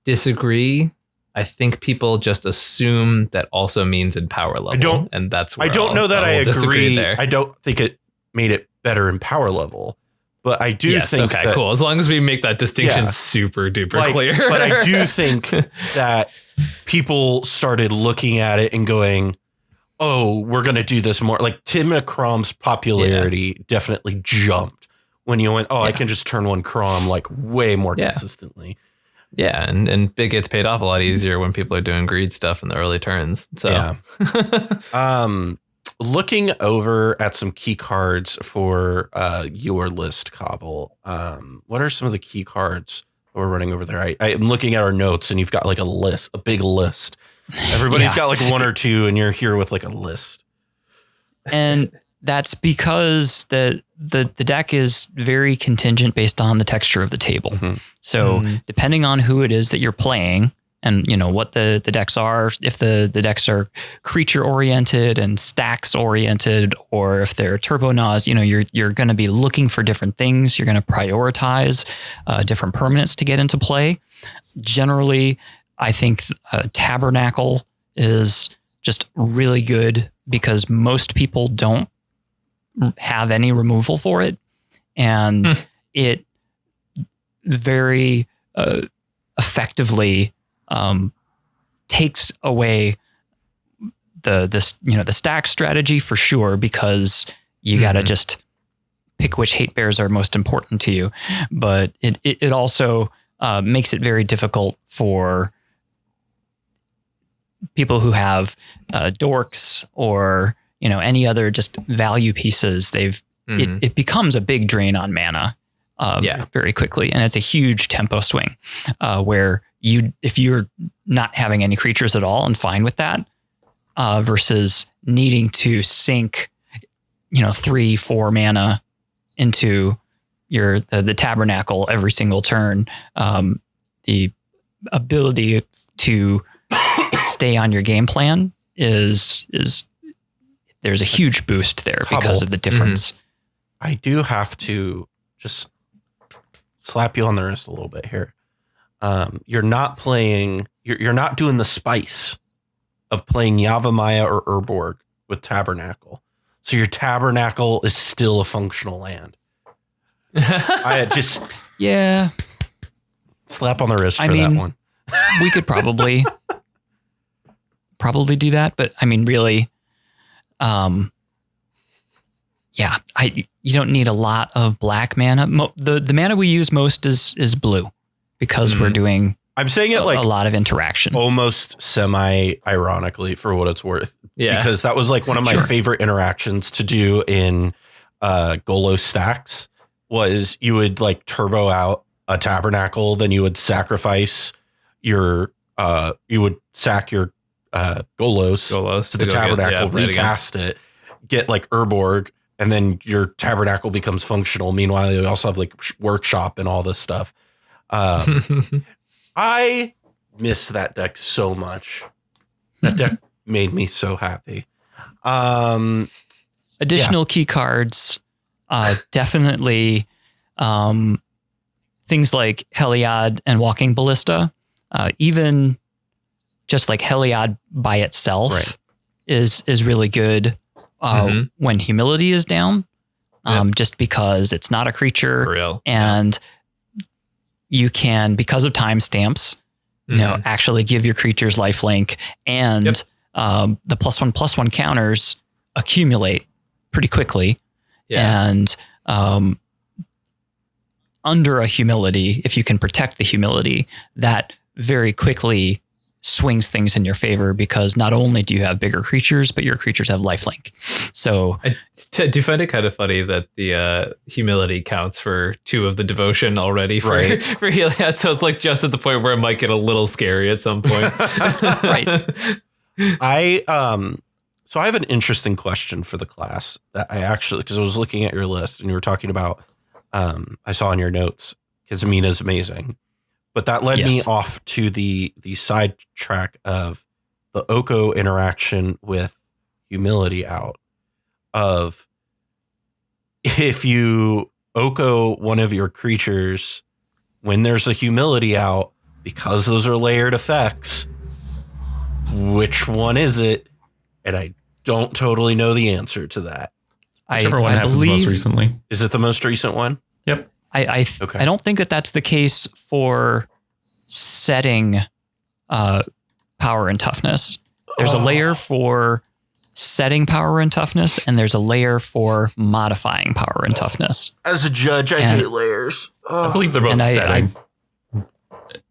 disagree. I think people just assume that also means in power level. I don't know that I agree there. I don't think it made it better in power level, but I do think that, cool. As long as we make that distinction super duper clear. But I do think that people started looking at it and going, oh, we're going to do this more. Like Tim Crom's popularity definitely jumped when you went, I can just turn 1 Crom like way more consistently. Yeah, and it gets paid off a lot easier when people are doing greed stuff in the early turns. So yeah. Looking over at some key cards for your list, Cobble. What are some of the key cards we're running over there? I'm looking at our notes, and you've got like a big list. Everybody's got like one or two, and you're here with like a list. And that's because the deck is very contingent based on the texture of the table. Mm-hmm. So depending on who it is that you're playing and, you know, what the decks are, if the decks are creature oriented and stacks oriented, or if they're turbo-nos, you know, you're going to be looking for different things. You're going to prioritize different permanents to get into play. Generally, I think Tabernacle is just really good because most people don't have any removal for it, and it very effectively takes away the stack strategy for sure, because you got to just pick which hate bears are most important to you. But it also makes it very difficult for people who have dorks or, you know, any other just value pieces. It becomes a big drain on mana very quickly. And it's a huge tempo swing where if you're not having any creatures at all and fine with that versus needing to sink, 3-4 mana into the Tabernacle every single turn, the ability to stay on your game plan is there's a huge boost there because of the difference. I do have to just slap you on the wrist a little bit here. You're not playing, you're not doing the spice of playing Yavimaya or Urborg with Tabernacle. So your Tabernacle is still a functional land. I just slap on the wrist for that one. We could probably do that, but I mean, really, you don't need a lot of black mana. The mana we use most is blue because we're doing. I'm saying it like a lot of interaction, almost semi-ironically for what it's worth. Yeah, because that was like one of my favorite interactions to do in Golo stacks. Was you would like turbo out a Tabernacle, then you would sacrifice you would sack your Golos to the Tabernacle, recast it, get like Urborg, and then your Tabernacle becomes functional. Meanwhile, you also have like Workshop and all this stuff. I miss that deck so much. That deck made me so happy. Additional key cards, definitely things like Heliod and Walking Ballista, even just like Heliod by itself is really good when humility is down, just because it's not a creature and you can, because of timestamps, actually give your creatures lifelink, and the +1/+1 counters accumulate pretty quickly. And under a humility, if you can protect the humility, that very quickly swings things in your favor, because not only do you have bigger creatures, but your creatures have lifelink. So I do find it kind of funny that the humility counts for 2 of the devotion already for Heliod. So it's like just at the point where it might get a little scary at some point. So I have an interesting question for the class that I actually, because I was looking at your list and you were talking about, I saw in your notes, Kizamina is amazing. But that led me off to the side track of the Oko interaction with humility out. Of if you Oko one of your creatures when there's a humility out, because those are layered effects, which one is it? And I don't totally know the answer to that. Whichever one happens most recently. Is it the most recent one? Yep. I don't think that's the case for setting power and toughness. There's a layer for setting power and toughness, and there's a layer for modifying power and toughness. As a judge, I hate layers. I believe they're both setting.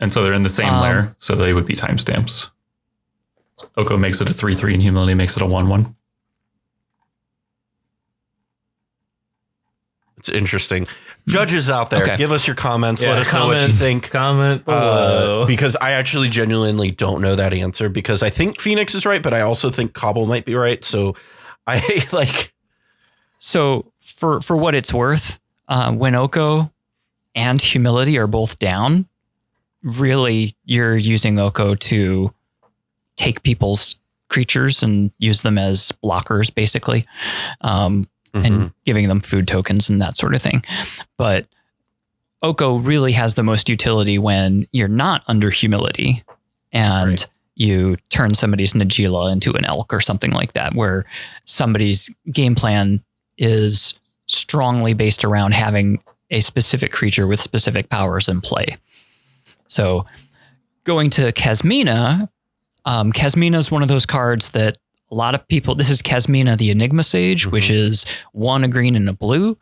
And so they're in the same layer, so they would be timestamps. Oko makes it a 3-3 and humility makes it a 1-1. It's interesting. Judges out there, give us your comments. Let us know what you think. Comment below. Because I actually genuinely don't know that answer, because I think Fenix is right, but I also think Cobble might be right. So I like. So for what it's worth, when Oko and humility are both down, really you're using Oko to take people's creatures and use them as blockers, basically. And giving them food tokens and that sort of thing. But Oko really has the most utility when you're not under humility and you turn somebody's Najila into an elk or something like that, where somebody's game plan is strongly based around having a specific creature with specific powers in play. So going to Kasmina, Kasmina is one of those cards that a lot of people, this is Kasmina the Enigma Sage, which is 1 a green and a blue.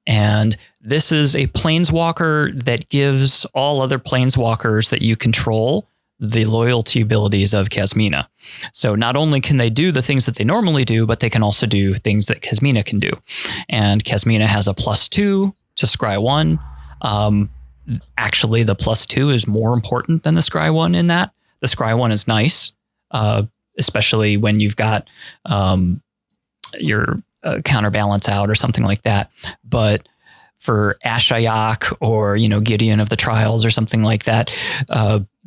And this is a planeswalker that gives all other planeswalkers that you control the loyalty abilities of Kasmina. So not only can they do the things that they normally do, but they can also do things that Kasmina can do. And Kasmina has a +2 to Scry 1. Actually, the +2 is more important than the Scry 1 in that. The Scry 1 is nice. Especially when you've got your counterbalance out or something like that. But for Ashayak or, Gideon of the Trials or something like that,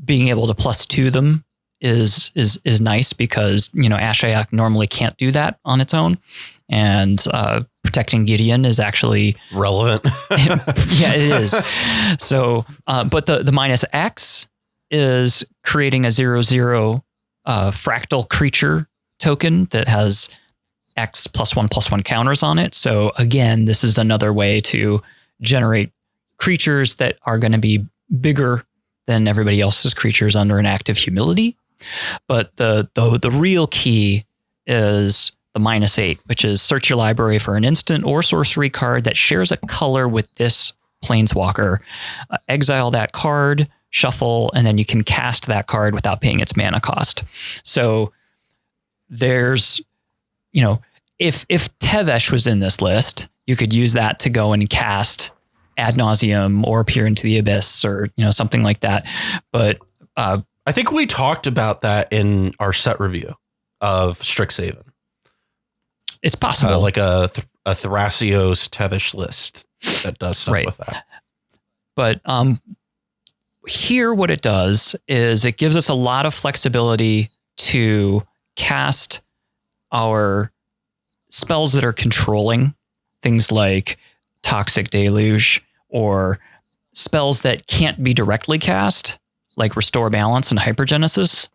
being able to +2 them is nice, because, Ashayak normally can't do that on its own. And protecting Gideon is actually relevant. Yeah, it is. So, but the -X is creating a 0/0 fractal creature token that has X +1/+1 counters on it. So again, this is another way to generate creatures that are going to be bigger than everybody else's creatures under an active humility. But the real key is the -8, which is search your library for an instant or sorcery card that shares a color with this planeswalker. Exile that card, shuffle, and then you can cast that card without paying its mana cost. So there's, if Tevesh was in this list, you could use that to go and cast Ad Nauseam or Peer into the Abyss or, something like that. But I think we talked about that in our set review of Strixhaven. It's possible. Like a Thrasios Tevesh list that does stuff with that. But here, what it does is it gives us a lot of flexibility to cast our spells that are controlling, things like Toxic Deluge, or spells that can't be directly cast, like Restore Balance and Hypergenesis.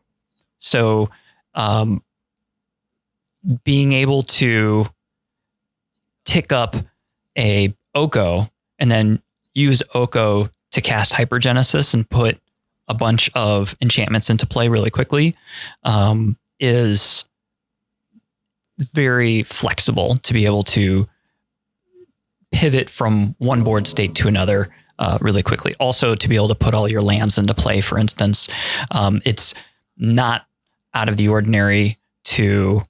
So being able to tick up a Oko and then use Oko to cast Hypergenesis and put a bunch of enchantments into play really quickly is very flexible to be able to pivot from one board state to another really quickly. Also, to be able to put all your lands into play, for instance. It's not out of the ordinary to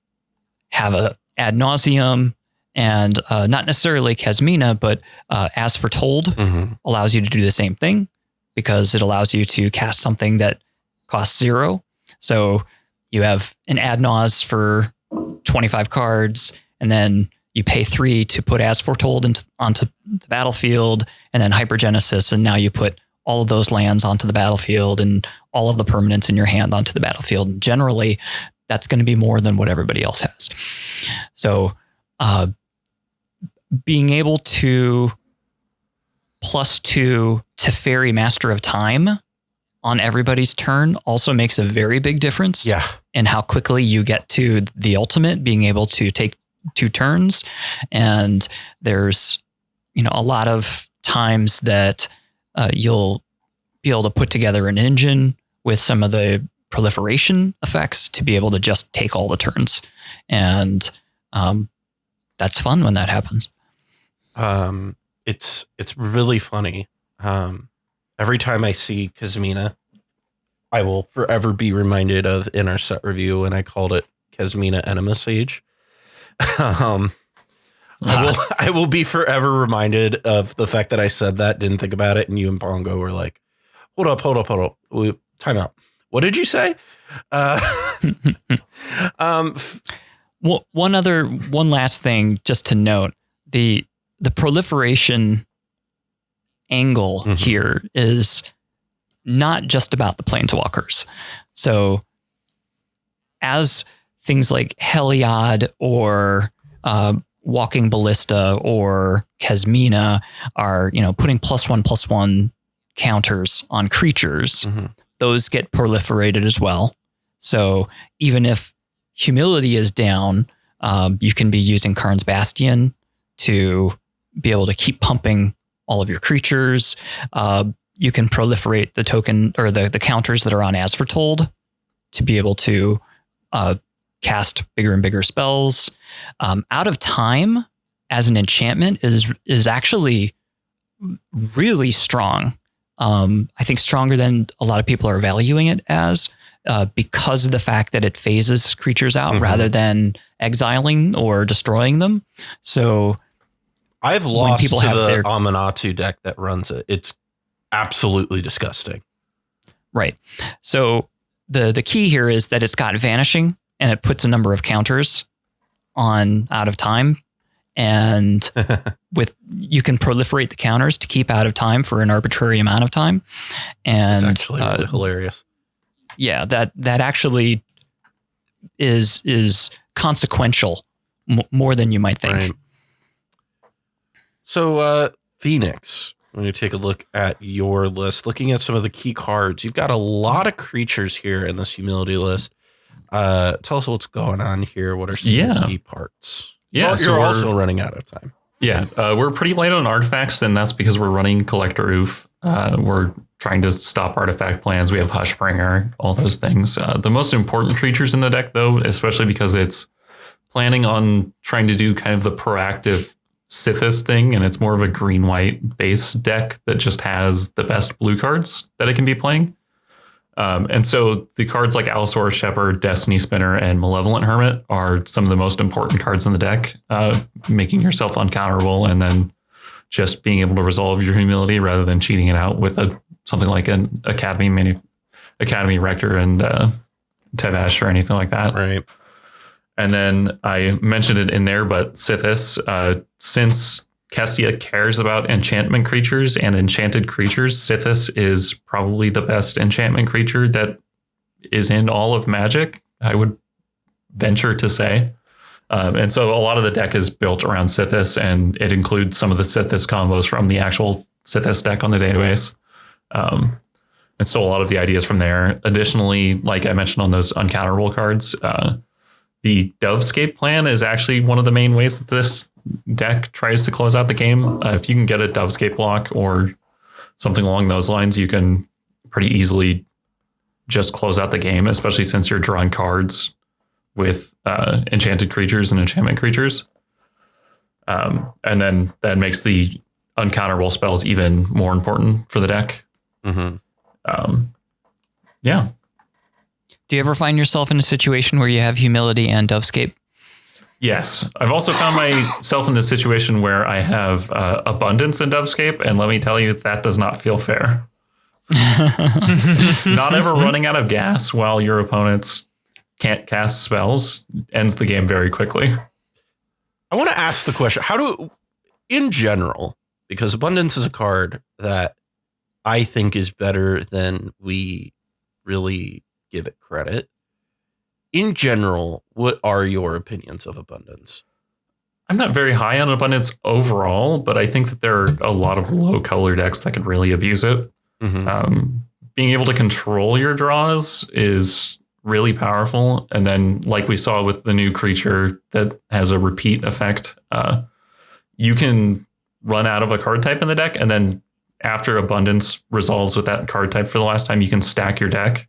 have a Ad Nauseam and not necessarily Kasmina, but As Foretold allows you to do the same thing, because it allows you to cast something that costs 0. So you have an Ad Naus for 25 cards, and then you pay 3 to put As Foretold onto the battlefield, and then Hypergenesis, and now you put all of those lands onto the battlefield and all of the permanents in your hand onto the battlefield. And generally, that's going to be more than what everybody else has. So being able to +2 Teferi Master of Time on everybody's turn also makes a very big difference in how quickly you get to the ultimate, being able to take 2 turns. And there's, a lot of times that you'll be able to put together an engine with some of the proliferation effects to be able to just take all the turns. And that's fun when that happens. It's really funny. Every time I see Kasmina I will forever be reminded of in our set review when I called it Kesmina Enema Sage. I will be forever reminded of the fact that I said that, didn't think about it, and you and Bongo were like, hold up. Time out. What did you say? Well, one last thing just to note, the proliferation angle here is not just about the planeswalkers. So as things like Heliod or Walking Ballista or Kesmina are, putting +1/+1 counters on creatures, those get proliferated as well. So even if Humility is down, you can be using Karn's Bastion to be able to keep pumping all of your creatures. You can proliferate the token or the counters that are on Asfertold to be able to cast bigger and bigger spells. Out of Time as an enchantment is actually really strong. I think stronger than a lot of people are valuing it as, because of the fact that it phases creatures out rather than exiling or destroying them. So I've lost to the Amanatu deck that runs it. It's absolutely disgusting. Right. So the key here is that it's got Vanishing, and it puts a number of counters on Out of Time. And you can proliferate the counters to keep Out of Time for an arbitrary amount of time. And it's actually really hilarious. Yeah, that actually is consequential more than you might think. Right. So, Fenix, when you take a look at your list, looking at some of the key cards, you've got a lot of creatures here in this Humility list. Tell us what's going on here. What are some of the key parts? Yeah, you're also running Out of Time. Yeah, we're pretty light on artifacts, and that's because we're running Collector Oof. We're trying to stop artifact plans. We have Hushbringer, all those things. The most important creatures in the deck, though, especially because it's planning on trying to do kind of the proactive Sithis thing, and it's more of a green-white base deck that just has the best blue cards that it can be playing. And so the cards like Allosaurus Shepherd, Destiny Spinner, and Malevolent Hermit are some of the most important cards in the deck, making yourself uncounterable and then just being able to resolve your Humility rather than cheating it out with something like an Academy Rector and Tevesh or anything like that. Right. And then I mentioned it in there, but Sithis, since Kestia cares about enchantment creatures and enchanted creatures, Sithis is probably the best enchantment creature that is in all of Magic, I would venture to say. And so a lot of the deck is built around Sithis, and it includes some of the Sithis combos from the actual Sithis deck on the database. And so a lot of the ideas from there. Additionally, like I mentioned on those uncounterable cards, the Dovescape plan is actually one of the main ways that this deck tries to close out the game. If you can get a Dovescape block or something along those lines, you can pretty easily just close out the game, especially since you're drawing cards with enchanted creatures and enchantment creatures. And then that makes the uncounterable spells even more important for the deck. Yeah. Do you ever find yourself in a situation where you have Humility and Dovescape? Yes. I've also found myself in this situation where I have Abundance and Dovescape, and let me tell you, that does not feel fair. Not ever running out of gas while your opponents can't cast spells ends the game very quickly. I want to ask the question, in general, because Abundance is a card that I think is better than we really give it credit. In general, what are your opinions of Abundance? I'm not very high on Abundance overall, but I think that there are a lot of low color decks that could really abuse it. Being able to control your draws is really powerful. And then, like we saw with the new creature that has a repeat effect, you can run out of a card type in the deck, and then after Abundance resolves with that card type for the last time, you can stack your deck.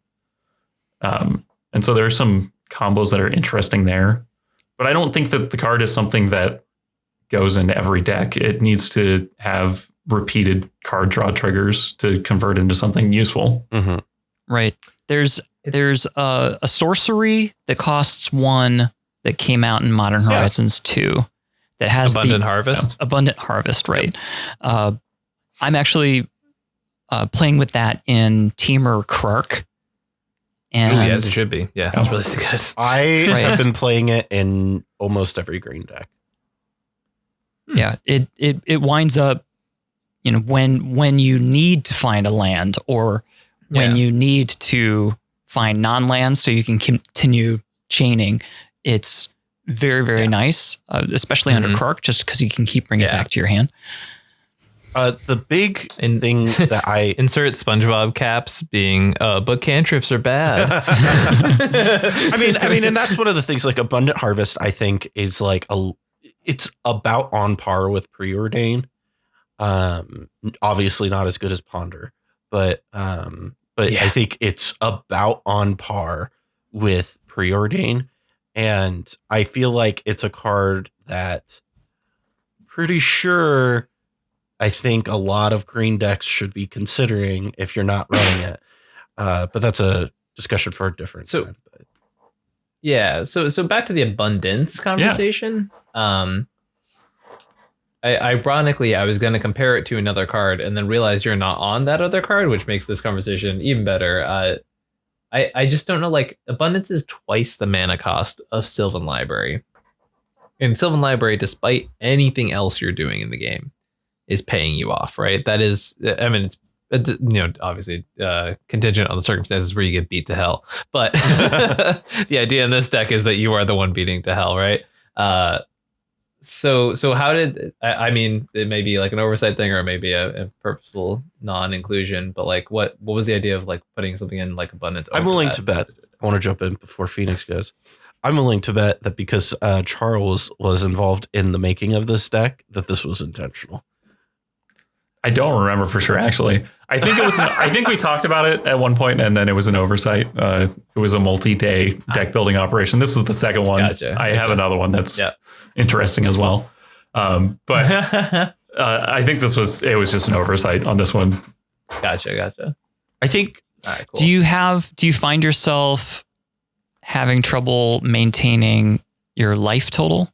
And so there are some combos that are interesting there, but I don't think that the card is something that goes in every deck. It needs to have repeated card draw triggers to convert into something useful. Right. There's a sorcery that costs 1 that came out in Modern Horizons 2 that has Abundant Harvest. Abundant Harvest, right? Yep. I'm actually playing with that in Teamer Krark. And yes, it should be. Yeah, that's really good. I have been playing it in almost every green deck. Yeah, it winds up, when you need to find a land or when you need to find non-lands so you can continue chaining, it's very, very nice, especially under Krark, just because you can keep bringing it back to your hand. The big thing that I insert SpongeBob caps being, but cantrips are bad. I mean, and that's one of the things. Like Abundant Harvest, I think is like it's about on par with Preordain. Obviously not as good as Ponder, but I think it's about on par with Preordain, and I feel like it's a card that pretty sure. I think a lot of green decks should be considering if you're not running it. But that's a discussion for a different time. But. Yeah. So back to the abundance conversation. Ironically, I was going to compare it to another card and then realize you're not on that other card, which makes this conversation even better. I just don't know. Like, abundance is twice the mana cost of Sylvan Library. And Sylvan Library, despite anything else you're doing in the game, is paying you off, right? That is, I mean, it's obviously contingent on the circumstances where you get beat to hell. But the idea in this deck is that you are the one beating to hell, right? So how did, I mean, it may be like an oversight thing or maybe a purposeful non-inclusion, but like what was the idea of like putting something in like abundance? I'm willing to bet, I want to jump in before Fenix goes. I'm willing to bet that because Charles was involved in the making of this deck, that this was intentional. I don't remember for sure, actually. I think it was. I think we talked about it at one point, and then it was an oversight. It was a multi-day deck building operation. This is the second one. Gotcha. I have another one that's interesting as well. But I think it was just an oversight on this one. Gotcha. I think. All right, cool. Do you find yourself having trouble maintaining your life total?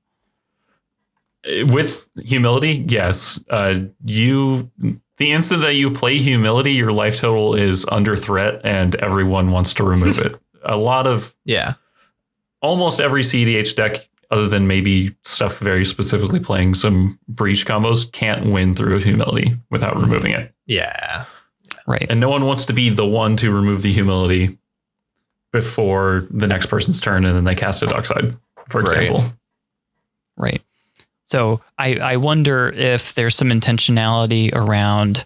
With humility, yes. The instant that you play humility, your life total is under threat and everyone wants to remove it. A lot of almost every CDH deck, other than maybe stuff very specifically playing some breach combos, can't win through humility without removing it. Yeah. Right. And no one wants to be the one to remove the humility before the next person's turn and then they cast a dark side, for example. Right. So I wonder if there's some intentionality around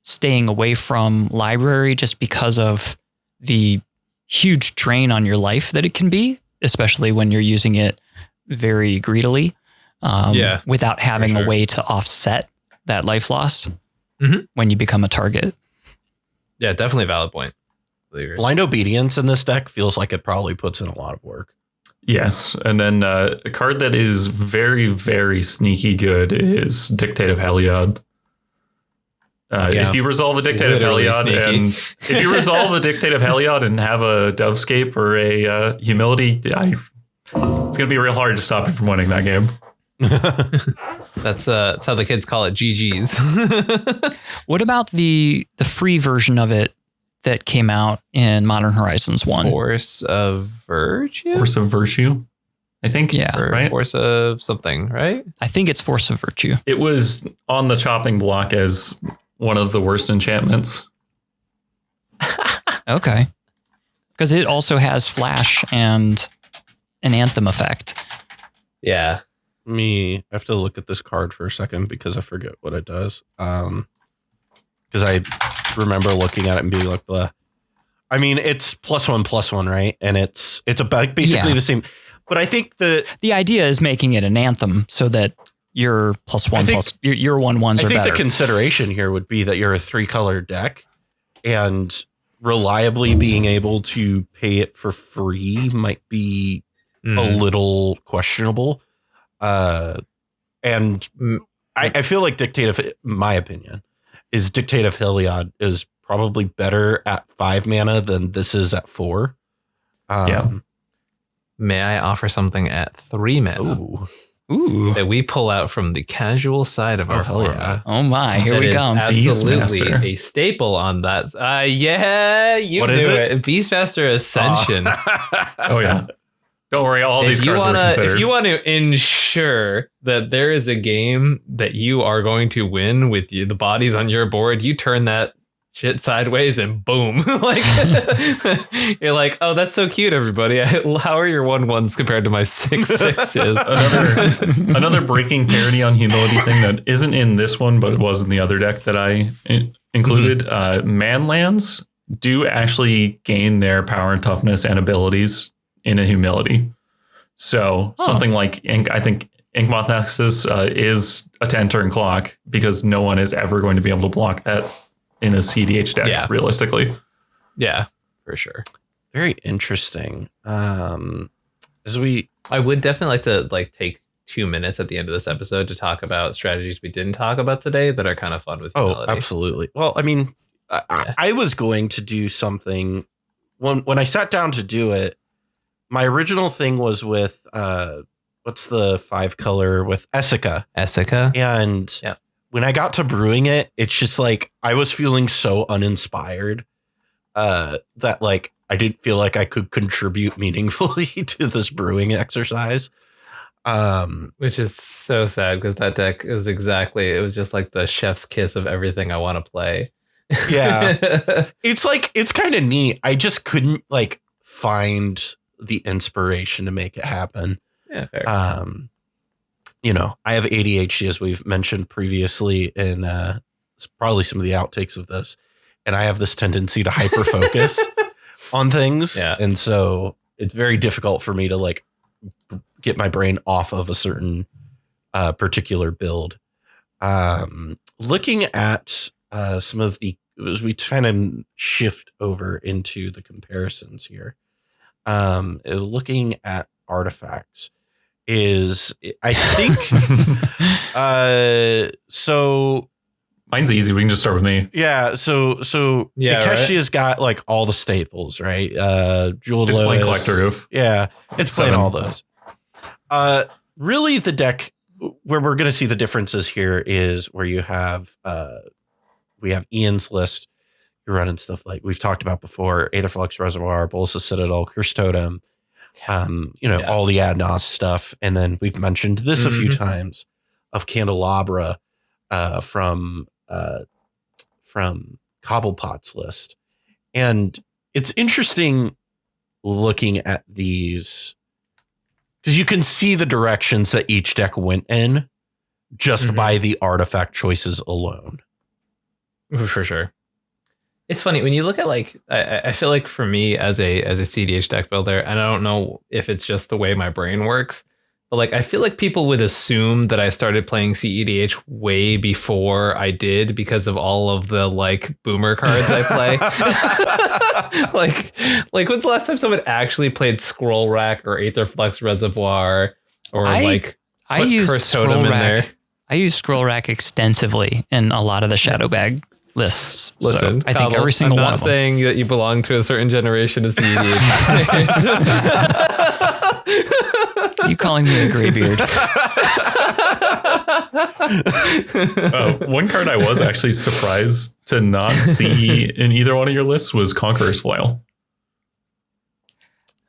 staying away from library just because of the huge drain on your life that it can be, especially when you're using it very greedily, without having a way to offset that life loss when you become a target. Yeah, definitely a valid point. Blind Obedience in this deck feels like it probably puts in a lot of work. Yes, and then a card that is very, very sneaky good is Dictate of Heliod. If you resolve a Dictate of Heliod and have a Dovescape or a Humility, it's going to be real hard to stop you from winning that game. That's how the kids call it, GG's. What about the free version of it that came out in Modern Horizons 1? Force of Virtue? Force of Virtue, I think. Yeah. Right? Force of something, right? I think it's Force of Virtue. It was on the chopping block as one of the worst enchantments. Okay. Because it also has Flash and an Anthem effect. Yeah. I have to look at this card for a second because I forget what it does. Because I remember looking at it and being like, bleh. I mean, it's +1/+1, right? And it's basically the same. But I think the idea is making it an Anthem so that your +1 your 1/1s are better. I think the consideration here would be that you're a 3-color deck, and reliably being able to pay it for free might be a little questionable. And I feel like my opinion is Dictate of Heliod is probably better at 5 mana than this is at 4. May I offer something at 3 mana? Ooh. That we pull out from the casual side of our format. Yeah. Oh my, here we come. Absolutely a staple on that. You what knew is it. Beastmaster Ascension. Oh yeah. Don't worry, all these cards were considered. If you want to ensure that there is a game that you are going to win with the bodies on your board, you turn that shit sideways and boom. Like you're like, oh, that's so cute, everybody. How are your 1/1s compared to my 6/6s? Another breaking parity on humility thing that isn't in this one, but it was in the other deck that I included. Manlands do actually gain their power and toughness and abilities in a humility. So something like I think Inkmoth Nexus is a 10-turn clock because no one is ever going to be able to block that in a CDH deck, realistically. Yeah, for sure. Very interesting. I would definitely like to take 2 minutes at the end of this episode to talk about strategies we didn't talk about today that are kind of fun with humility. Oh, absolutely. Well, I mean, I was going to do something when I sat down to do it. My original thing was with what's the 5-color with Essica. And when I got to brewing it, it's just like I was feeling so uninspired that like I didn't feel like I could contribute meaningfully to this brewing exercise. Which is so sad because that deck is it was just like the chef's kiss of everything I want to play. Yeah. It's kind of neat. I just couldn't like find the inspiration to make it happen. Yeah, fair. I have ADHD, as we've mentioned previously, in probably some of the outtakes of this, and I have this tendency to hyper focus on things, and so it's very difficult for me to like get my brain off of a certain particular build. Looking at some of as we kind of shift over into the comparisons here, looking at artifacts. I think so mine's easy. We can just start with me. Yeah. So Akeshi has got like all the staples, right? Jeweled It's Lotus. playing Collector Roof. Yeah. It's playing all those. Really the deck where we're going to see the differences here is where you have, we have Ian's list. You're running stuff like we've talked about before, Aetherflux Reservoir, Bolsa Citadel, Curse Totem. All the Adnos stuff. And then we've mentioned this a few times of Candelabra from Cobblepott's list. And it's interesting looking at these because you can see the directions that each deck went in just by the artifact choices alone. For sure. It's funny when you look at like I feel like for me as a CDH deck builder, and I don't know if it's just the way my brain works, but like I feel like people would assume that I started playing CEDH way before I did because of all of the like boomer cards I play. like when's the last time someone actually played Scroll Rack or Aetherflux Reservoir or I used Curse Totem in there? I use Scroll Rack extensively in a lot of the Shadow Bag lists. Listen, I think every single one of them. I'm not saying that you belong to a certain generation of CEDH. You calling me a graybeard? One card I was actually surprised to not see in either one of your lists was Conqueror's Flail.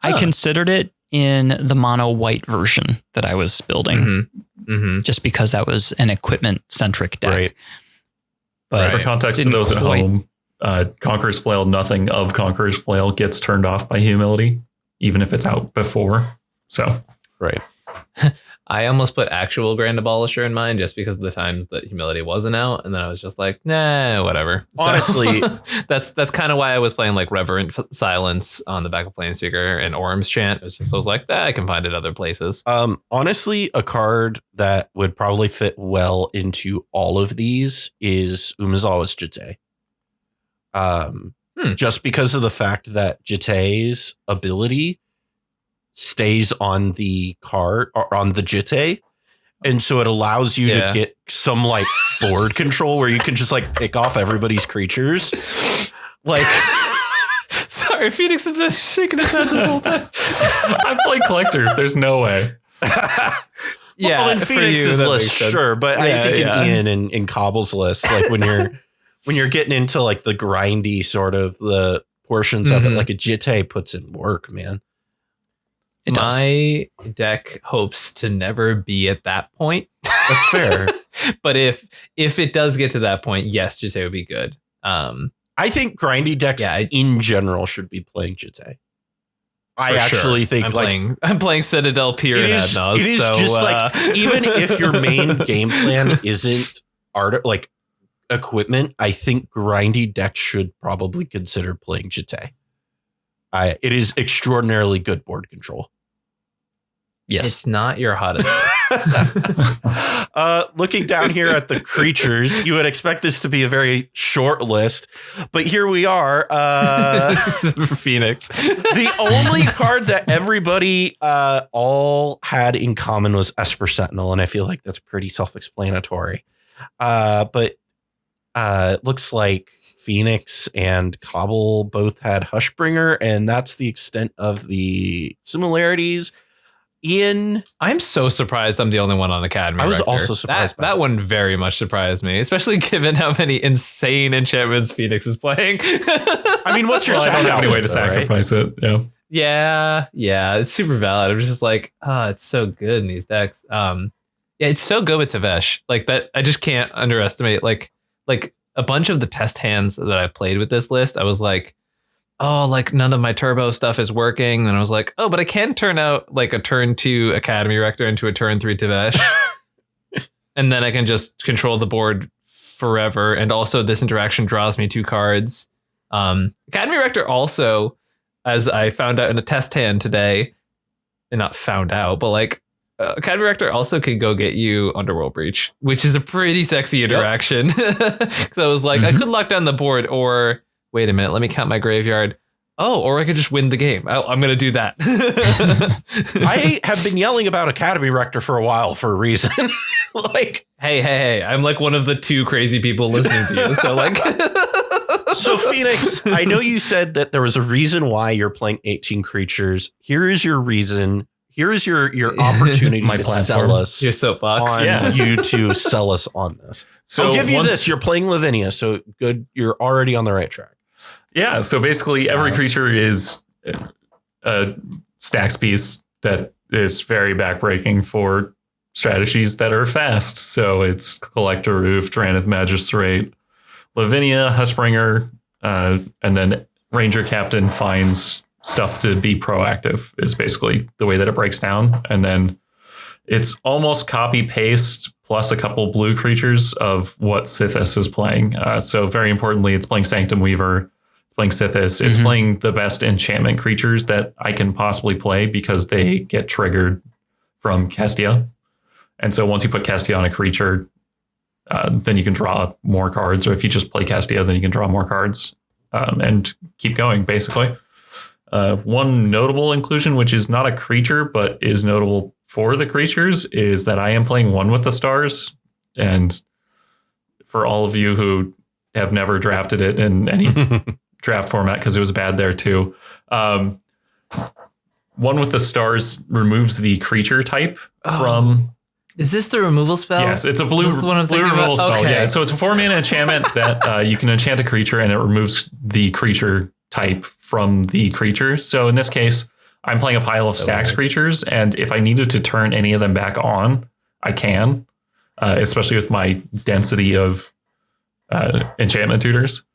I considered it in the mono white version that I was building, just because that was an equipment centric deck. Right. But for context to those at home, Conqueror's Flail, nothing of Conqueror's Flail gets turned off by humility, even if it's out before. So, right. I almost put actual Grand Abolisher in mine just because of the times that humility wasn't out, and then I was just like, nah, whatever. Honestly, that's kind of why I was playing like Reverent Silence on the back of Planespeaker and Orm's Chant. It's just I was like, I can find it other places. Honestly, a card that would probably fit well into all of these is Umezawa's Jitte. Just because of the fact that Jitte's ability stays on the card or on the Jitte. And so it allows you to get some like board control where you can just like pick off everybody's creatures. Like, sorry, Phoenix has been shaking his head this whole time. I'm playing collector. There's no way. Yeah, well, in Phoenix's list, sure, but I think in Ian and in Cobble's list, like when you're getting into like the grindy sort of the portions of it, like a Jitte puts in work, man. My deck hopes to never be at that point. That's fair. But if it does get to that point, yes, Jitte would be good. I think grindy decks in general should be playing Jitte. I actually think I'm playing Citadel Pier and Adnos. It is just like, even if your main game plan isn't like equipment, I think grindy decks should probably consider playing Jitte. It is extraordinarily good board control. Yes. It's not your hottest. Looking down here at the creatures, you would expect this to be a very short list, but here we are. Phoenix. The only card that everybody all had in common was Esper Sentinel, and I feel like that's pretty self-explanatory. But looks like Phoenix and Cobble both had Hushbringer, and that's the extent of the similarities. Ian, I'm so surprised I'm the only one on Academy. I was Rector. also surprised. That one very much surprised me, especially given how many insane enchantments Phoenix is playing. I mean, what's your I don't have any way to sacrifice it. Yeah, it's super valid. I'm just like, it's so good in these decks. It's so good with Tavesh. Like that, I just can't underestimate. Like a bunch of the test hands that I've played with this list, I was like, oh, like none of my turbo stuff is working. And I was like, oh, but I can turn out like a turn 2 Academy Rector into a turn 3 Tavesh. And then I can just control the board forever. And also this interaction draws me 2 cards. Academy Rector also, as I found out in a test hand today, and not found out, but like Academy Rector also can go get you Underworld Breach, which is a pretty sexy interaction. Because I was like, I could lock down the board, or wait a minute, let me count my graveyard. Oh, or I could just win the game. I'm going to do that. I have been yelling about Academy Rector for a while for a reason. Like, hey, I'm like one of the 2 crazy people listening to you. So like, so Phoenix, I know you said that there was a reason why you're playing 18 creatures. Here is your reason. Here is your opportunity to sell us your soapbox. You to sell us on this. So I'll give you this. You're playing Lavinia, so good. You're already on the right track. Yeah. So basically, every creature is a stacks piece that is very backbreaking for strategies that are fast. So it's Collector Roof, Drannith Magistrate, Lavinia, Hushbringer, and then Ranger Captain finds stuff to be proactive is basically the way that it breaks down. And then it's almost copy paste plus a couple blue creatures of what Sithis is playing. So very importantly, it's playing Sanctum Weaver, it's playing Sithis, it's playing the best enchantment creatures that I can possibly play because they get triggered from Kestia. And so once you put Kestia on a creature, then you can draw more cards. Or if you just play Kestia, then you can draw more cards and keep going, basically. One notable inclusion, which is not a creature, but is notable for the creatures, is that I am playing One with the Stars. And for all of you who have never drafted it in any draft format, because it was bad there too, One with the Stars removes the creature type from... Is this the removal spell? Yes, it's a blue removal spell. Okay. Yeah, so it's a 4-mana enchantment that you can enchant a creature and it removes the creature type from the creature. So in this case, I'm playing a pile of stacks creatures, and if I needed to turn any of them back on, I can, especially with my density of enchantment tutors.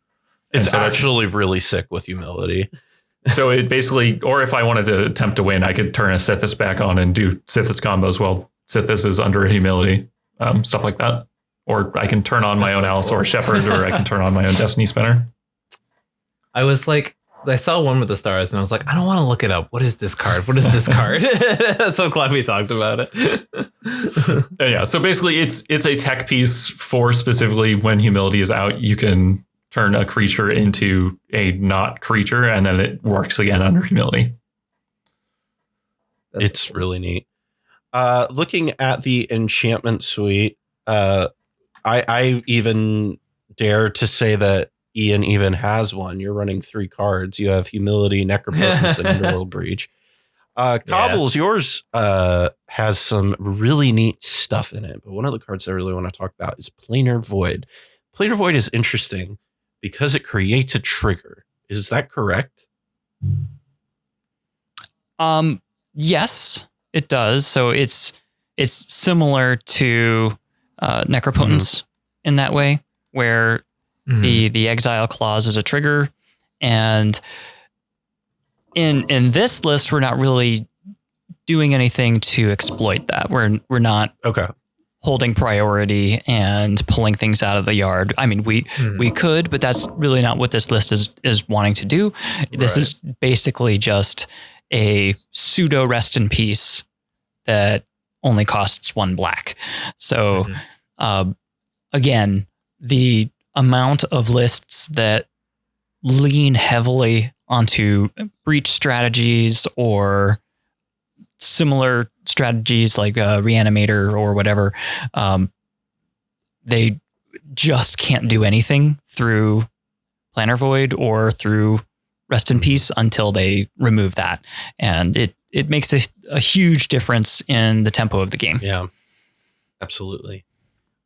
It's actually really sick with humility. So it basically, or if I wanted to attempt to win, I could turn a Sithis back on and do Sithis combos while Sithis is under humility, stuff like that. Or I can turn on my own Allosaur Shepherd, or I can turn on my own Destiny Spinner. I was like, I saw One with the Stars and I was like, I don't want to look it up. What is this card? What is this card? So glad we talked about it. Yeah. So basically it's a tech piece for specifically when humility is out, you can turn a creature into a not creature and then it works again under humility. It's really neat. Looking at the enchantment suite, I even dare to say that Ian even has one. You're running 3 cards. You have Humility, Necropotence, and Underworld Breach. Cobbles, yours has some really neat stuff in it, but one of the cards I really want to talk about is Planar Void. Planar Void is interesting because it creates a trigger. Is that correct? Yes, it does. So it's similar to Necropotence in that way, where the exile clause is a trigger, and in this list we're not really doing anything to exploit that. We're not holding priority and pulling things out of the yard. I mean, we could, but that's really not what this list is wanting to do. This is basically just a pseudo rest in peace that only costs 1 black. So again, the amount of lists that lean heavily onto breach strategies or similar strategies like Reanimator or whatever, they just can't do anything through Planar Void or through Rest in Peace until they remove that. And it makes a huge difference in the tempo of the game. Yeah, absolutely.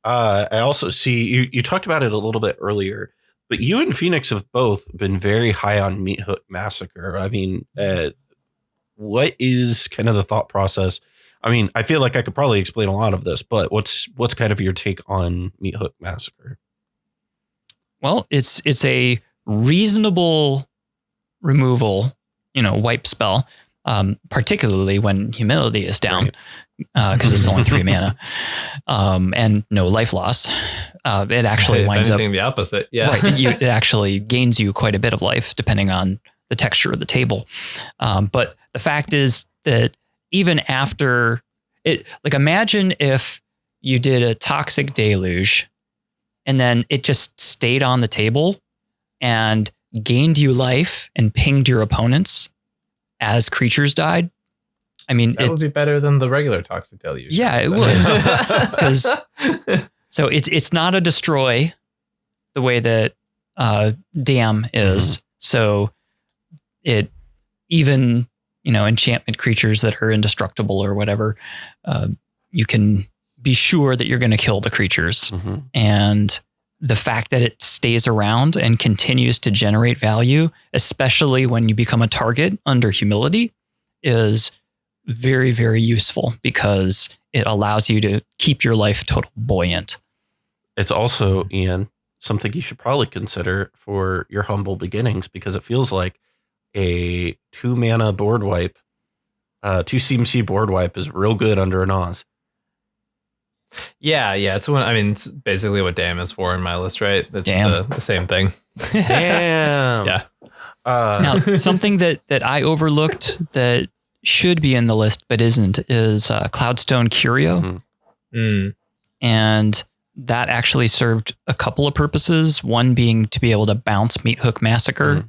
I also see you talked about it a little bit earlier, but you and Fenix have both been very high on Meat Hook Massacre. I mean, what is kind of the thought process? I mean, I feel like I could probably explain a lot of this, but what's kind of your take on Meat Hook Massacre? Well, it's a reasonable removal, wipe spell, particularly when Humility is down, because it's only 3 mana, and no life loss. It actually winds up the opposite. Yeah, right. It actually gains you quite a bit of life depending on the texture of the table. But the fact is that even after it, like, imagine if you did a Toxic Deluge and then it just stayed on the table and gained you life and pinged your opponents as creatures died. I mean, that would be better than the regular Toxic Deluge. Yeah, it would. Because so it's not a destroy the way that Damn is. So it even, enchantment creatures that are indestructible or whatever, you can be sure that you're going to kill the creatures. And the fact that it stays around and continues to generate value, especially when you become a target under Humility, is very, very useful because it allows you to keep your life total buoyant. It's also, Ian, something you should probably consider for your humble beginnings, because it feels like a 2 mana board wipe, 2 CMC board wipe is real good under an Oz. Yeah. It's it's basically what Damn is for in my list, right? It's the same thing. Damn. Yeah. Now, something that I overlooked that should be in the list but isn't is Cloudstone Curio. And that actually served a couple of purposes. One being to be able to bounce Meat Hook Massacre,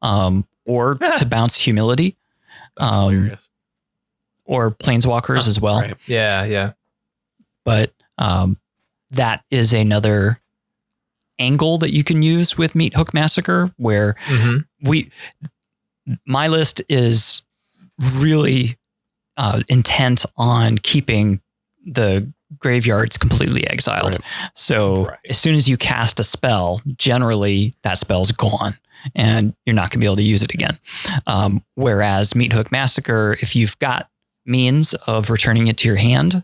or to bounce Humility. That's hilarious. Or Planeswalkers as well. Right. Yeah. But that is another angle that you can use with Meat Hook Massacre, where my list is really intent on keeping the graveyards completely exiled. So as soon as you cast a spell, generally that spell's gone and you're not going to be able to use it again. Whereas Meat Hook Massacre, if you've got means of returning it to your hand,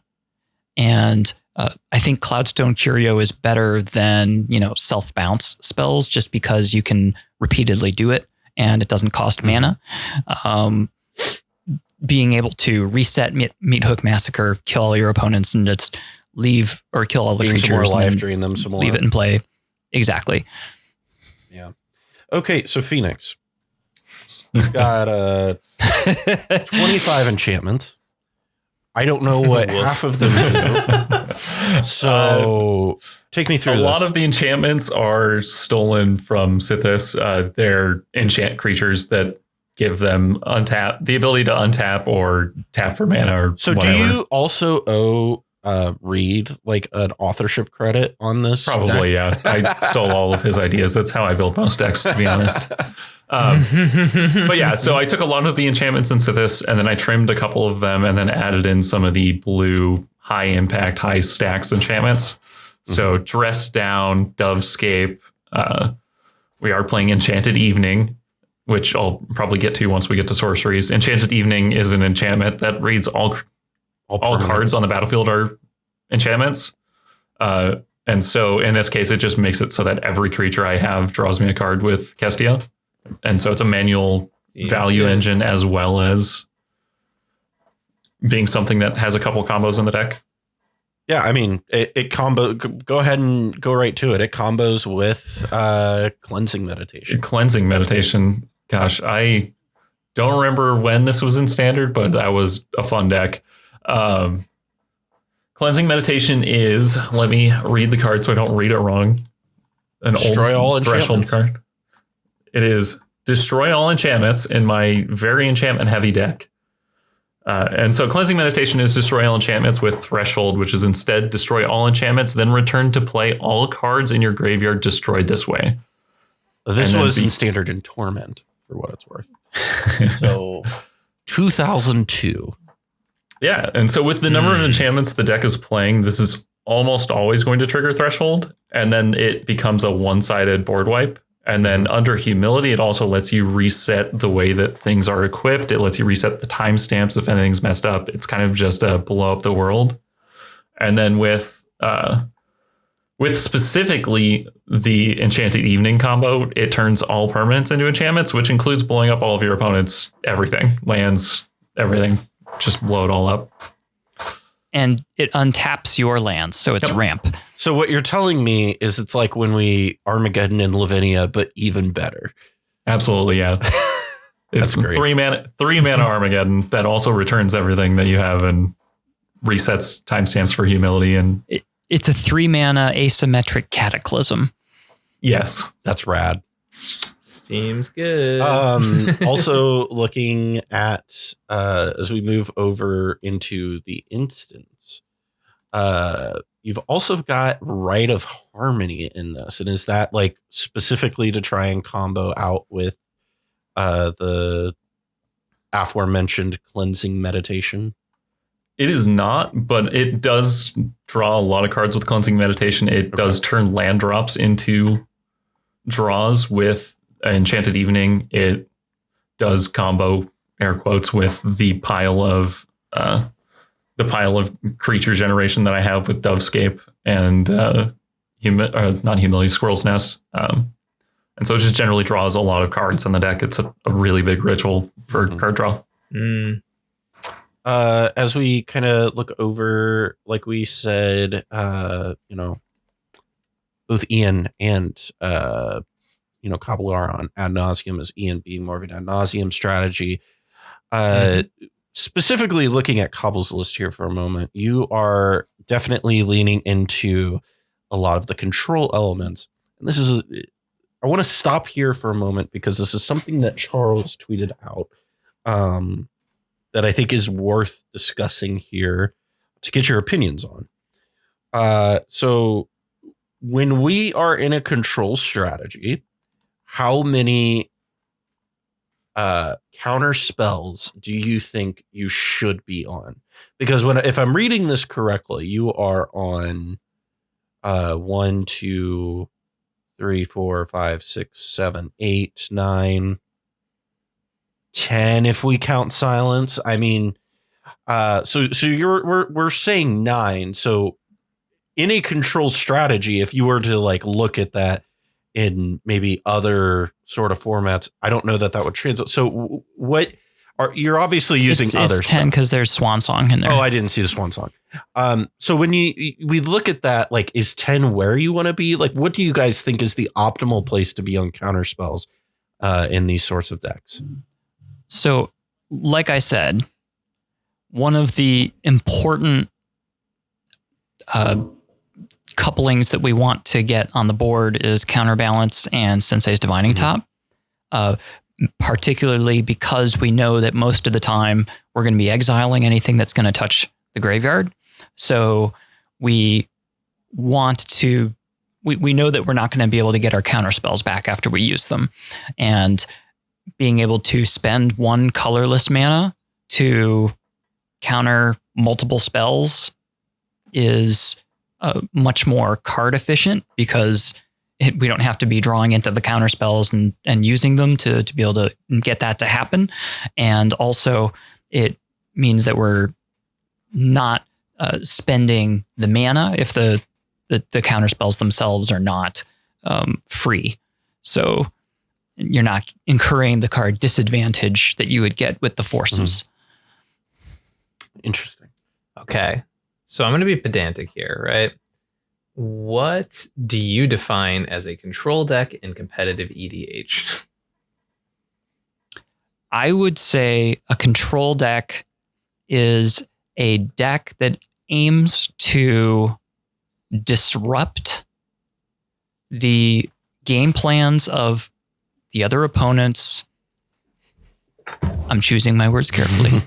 and I think Cloudstone Curio is better than, self-bounce spells just because you can repeatedly do it and it doesn't cost mana. Being able to reset Meat Hook Massacre, kill all your opponents, and just leave, or kill all the creatures, some more life, drain them some more, leave it in play. Exactly. Yeah. Okay, so Fenix, we've got 25 enchantments. I don't know what half of them do. So take me through this. A lot of the enchantments are stolen from Sithis. They're enchant creatures that give them the ability to untap or tap for mana or so whatever. Do you also owe read like an authorship credit on this? Probably, deck? yeah. I stole all of his ideas. That's how I build most decks, to be honest. But yeah, so I took a lot of the enchantments into this, and then I trimmed a couple of them, and then added in some of the blue high impact, high stacks enchantments. So Dress Down, Dovescape. We are playing Enchanted Evening, which I'll probably get to once we get to sorceries. Enchanted Evening is an enchantment that reads all cards on the battlefield are enchantments. And so in this case, it just makes it so that every creature I have draws me a card with Kestia. And so it's a manual value engine as well as being something that has a couple combos in the deck. Yeah, I mean, it combo. Go ahead and go right to it. It combos with Cleansing Meditation. Cleansing Meditation. Gosh, I don't remember when this was in Standard, but that was a fun deck. Cleansing Meditation is, let me read the card so I don't read it wrong. Destroy all enchantments. Card. It is destroy all enchantments in my very enchantment heavy deck. And so Cleansing Meditation is destroy all enchantments with Threshold, which is instead destroy all enchantments, then return to play all cards in your graveyard destroyed this way. This was in Standard and Torment, for what it's worth. So 2002. Yeah, and so with the number of enchantments the deck is playing, this is almost always going to trigger Threshold, and then it becomes a one-sided board wipe. And then under Humility, it also lets you reset the way that things are equipped. It lets you reset the timestamps if anything's messed up. It's kind of just a blow up the world. And then with specifically the Enchanted Evening combo, it turns all permanents into enchantments, which includes blowing up all of your opponents' everything, lands, everything. Just blow it all up. And it untaps your lands, so it's ramp. So what you're telling me is it's like when we Armageddon in Lavinia, but even better. Absolutely, yeah. It's great. three mana Armageddon that also returns everything that you have and resets timestamps for Humility. And it's a 3-mana asymmetric Cataclysm. Yes, that's rad. Seems good. Also looking at as we move over into the instance, you've also got Rite of Harmony in this, and is that like specifically to try and combo out with the aforementioned Cleansing Meditation? it is not, but it does draw a lot of cards with Cleansing Meditation. It does turn land drops into draws with Enchanted Evening. It does combo, air quotes, with the pile of creature generation that I have with Dovescape and not Humility, Squirrel's Nest. And so it just generally draws a lot of cards in the deck. It's a really big ritual for card draw. As we kind of look over, like we said, both Ian and Cobblepott are on ad nauseum, as Ian being more of an ad nauseum strategy. Specifically looking at Cobble's list here for a moment, you are definitely leaning into a lot of the control elements. And this is, I want to stop here for a moment because this is something that Charles tweeted out that I think is worth discussing here to get your opinions on. So when we are in a control strategy, how many counter spells do you think you should be on? Because if I'm reading this correctly, you are on 1, 2, 3, 4, 5, 6, 7, 8, 9, 10 if we count silence. I mean, so we're saying 9. So in a control strategy, if you were to like look at that in maybe other sort of formats, I don't know that would translate. So what are you're obviously using other it's 10 because there's Swan Song in there. Oh, I didn't see the Swan Song. So when we look at that, like, is 10 where you want to be? Like, what do you guys think is the optimal place to be on counter spells in these sorts of decks? So, like I said, one of the important couplings that we want to get on the board is Counterbalance and Sensei's Divining Top, particularly because we know that most of the time we're going to be exiling anything that's going to touch the graveyard. So we want to, we know that we're not going to be able to get our counter spells back after we use them. And being able to spend one colorless mana to counter multiple spells is much more card efficient, because we don't have to be drawing into the counter spells and using them to be able to get that to happen. And also it means that we're not spending the mana if the counter spells themselves are not free. So you're not incurring the card disadvantage that you would get with the forces. Interesting. Okay. So I'm going to be pedantic here, right? What do you define as a control deck in competitive EDH? I would say a control deck is a deck that aims to disrupt the game plans of the other opponents. I'm choosing my words carefully.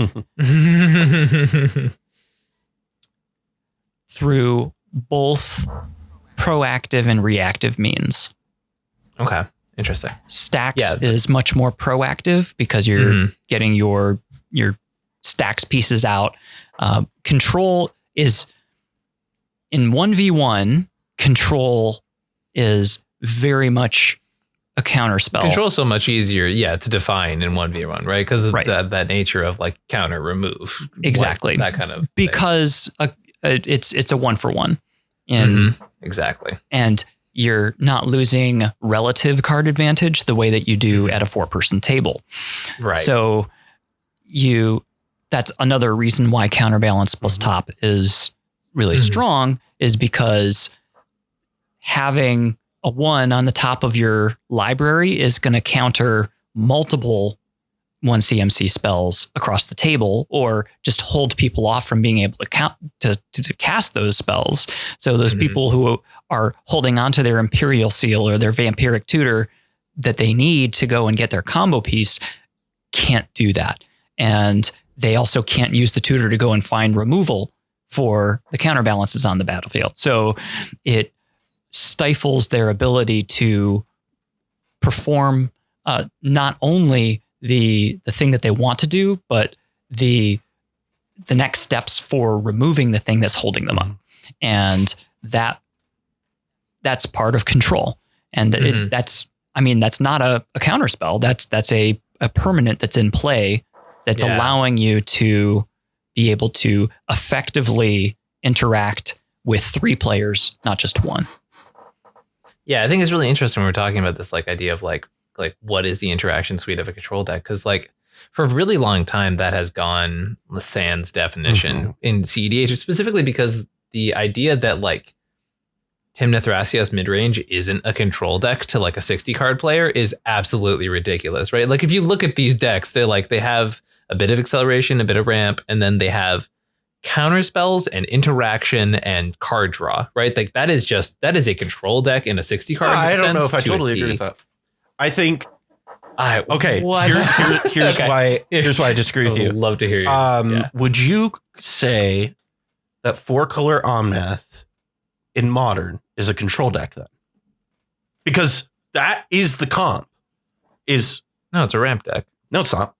Through both proactive and reactive means. Okay. Interesting. Stacks is much more proactive because you're getting your stacks pieces out. Control is in 1v1. Control is very much a counter spell. Control is so much easier, to define in 1v1, right? Because of that nature of like counter remove. Exactly. Like that kind of because it's a 1-for-1. Exactly. And you're not losing relative card advantage the way that you do at a 4-person table. Right. So that's another reason why counterbalance plus top is really strong, is because having a 1 on the top of your library is going to counter multiple 1 CMC spells across the table, or just hold people off from being able to cast those spells. So those people who are holding onto their Imperial Seal or their Vampiric Tutor that they need to go and get their combo piece can't do that. And they also can't use the tutor to go and find removal for the counterbalances on the battlefield. So it stifles their ability to perform not only the thing that they want to do, but the next steps for removing the thing that's holding them up. And that's part of control. And that's not a counter spell. That's a permanent that's in play that's allowing you to be able to effectively interact with 3 players, not just 1. Yeah, I think it's really interesting when we're talking about this idea of like what is the interaction suite of a control deck? Because for a really long time that has gone sans definition in CEDH, specifically because the idea that Timna Thrasios midrange isn't a control deck to a 60 card player is absolutely ridiculous, right? If you look at these decks, they have a bit of acceleration, a bit of ramp, and then they have counter spells and interaction and card draw, right? That is a control deck in a 60 card. I don't know if I totally agree with that. I think. Okay. Here's why I disagree with you. I'd love to hear you. Would you say that 4-color Omnath in Modern is a control deck then? Because that is the comp. No, it's a ramp deck. No, it's not.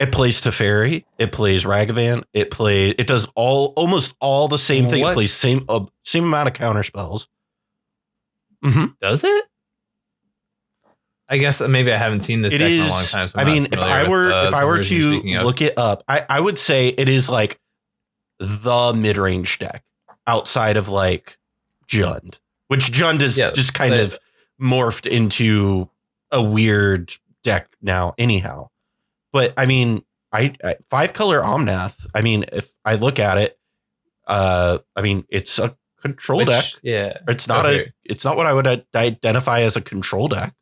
It plays Teferi. It plays Ragavan. It does almost all the same thing. It plays same amount of counter spells. Does it? I guess maybe I haven't seen this deck in a long time. So if I were to look it up, I would say it is the mid-range deck outside of Jund, which Jund is just kind of morphed into a weird deck now anyhow. But 5-color Omnath, if I look at it, it's a control deck. Yeah. It's not what I would identify as a control deck.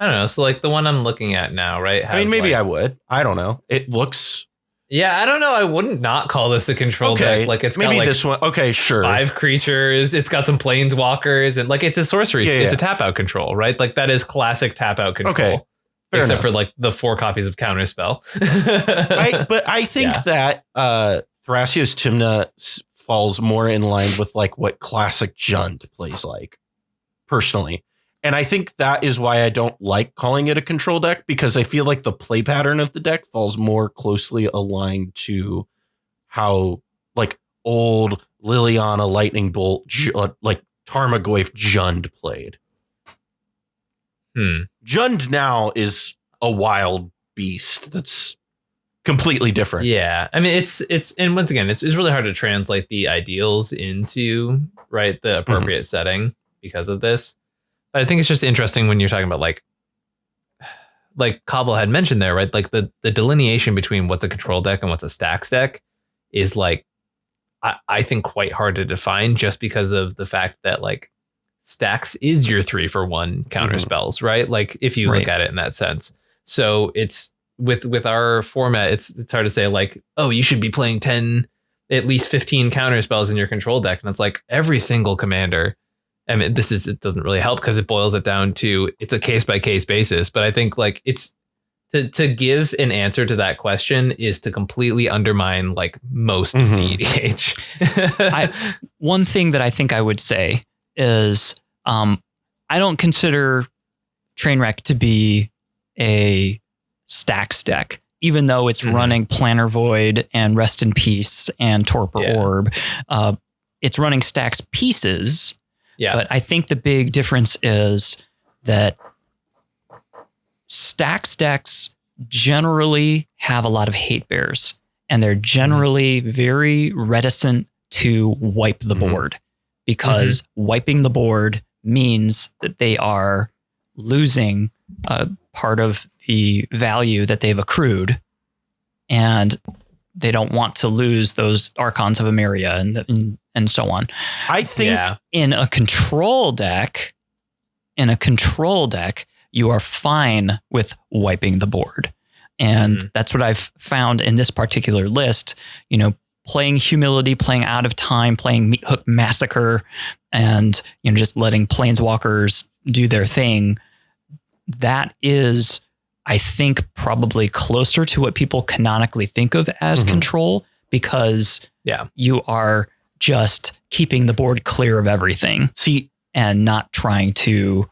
I don't know. So the one I'm looking at now, right? Maybe I would. I don't know. It looks. Yeah, I don't know. I wouldn't not call this a control deck. It's maybe got this one. Okay, sure. 5 creatures. It's got some planeswalkers and it's a sorcery. It's a tap out control, right? That is classic tap out control. Okay. Except for the 4 copies of counterspell. But I think that Thrasios Tymna falls more in line with like what classic Jund plays like, personally. And I think that is why I don't like calling it a control deck, because I feel like the play pattern of the deck falls more closely aligned to how like old Liliana Lightning Bolt, like Tarmogoyf Jund played. Jund now is a wild beast that's completely different. Yeah. I mean, it's and once again, it's really hard to translate the ideals into the appropriate setting because of this. But I think it's just interesting when you're talking about like Cobble had mentioned there, right? Like the delineation between what's a control deck and what's a stacks deck is like, I think quite hard to define, just because of the fact that like stacks is your 3-for-1 counter spells, right? Like if you look at it in that sense. So it's with our format, it's hard to say like, oh, you should be playing 10, at least 15 counter spells in your control deck. And it's like every single commander. I mean, it doesn't really help because it boils it down to it's a case by case basis. But I think like it's to give an answer to that question is to completely undermine like most of CEDH. One thing that I think I would say is I don't consider Trainwreck to be a stacks deck, even though it's running Planner Void and Rest in Peace and Torpor Orb. It's running stacks pieces. Yeah. But I think the big difference is that stacks decks generally have a lot of hate bears, and they're generally very reticent to wipe the board, because wiping the board means that they are losing part of the value that they've accrued, and they don't want to lose those Archons of Emeria and so on. I think in a control deck, you are fine with wiping the board. And that's what I've found in this particular list, playing Humility, playing Out of Time, playing Meat Hook Massacre, and, just letting Planeswalkers do their thing. That is, I think, probably closer to what people canonically think of as control, because you are just keeping the board clear of everything. And not trying to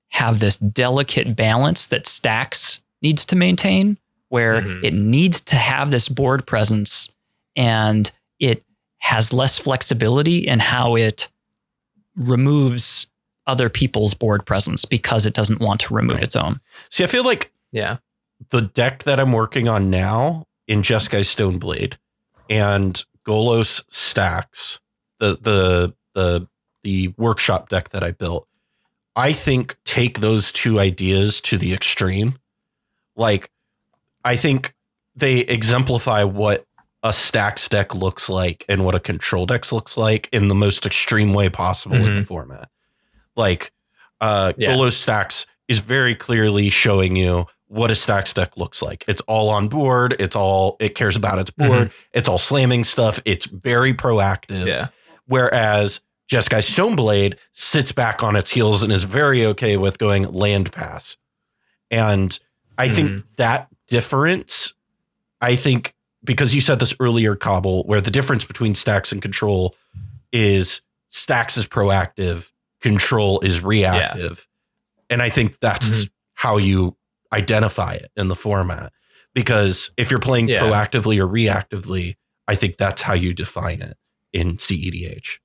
have this delicate balance that stacks needs to maintain, where it needs to have this board presence, and it has less flexibility in how it removes other people's board presence because it doesn't want to remove its own. See, I feel like the deck that I'm working on now in Jeskai Stoneblade and Golos Stacks, the workshop deck that I built, I think take those two ideas to the extreme. Like, I think they exemplify what a stacks deck looks like and what a control deck looks like in the most extreme way possible in the format. Like, Golos Stacks is very clearly showing you what a stacks deck looks like. It's all on board. It cares about its board. It's all slamming stuff. It's very proactive. Yeah. Whereas Jeskai Stoneblade sits back on its heels and is very okay with going land pass. And I think that difference, because you said this earlier, Cobble, where the difference between stacks and control is stacks is proactive, control is reactive. And I think that's how you identify it in the format. Because if you're playing proactively or reactively, I think that's how you define it in CEDH.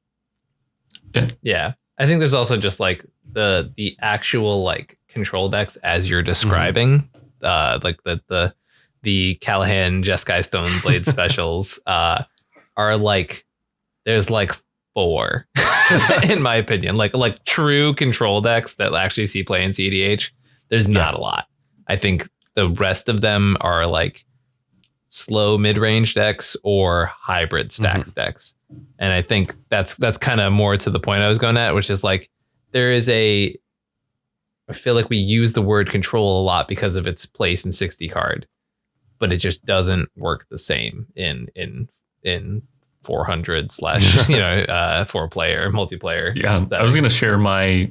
Yeah. I think there's also just like the actual like control decks as you're describing, like the Callahan Jeskai Stoneblade specials are like, there's like 4 in my opinion, like true control decks that actually see play in CEDH. There's not a lot. I think the rest of them are like slow mid-range decks or hybrid stacks decks. And I think that's kind of more to the point I was going at, which is like I feel like we use the word control a lot because of its place in 60 card, but it just doesn't work the same in 400 / 4-player multiplayer. Yeah, I was going to share my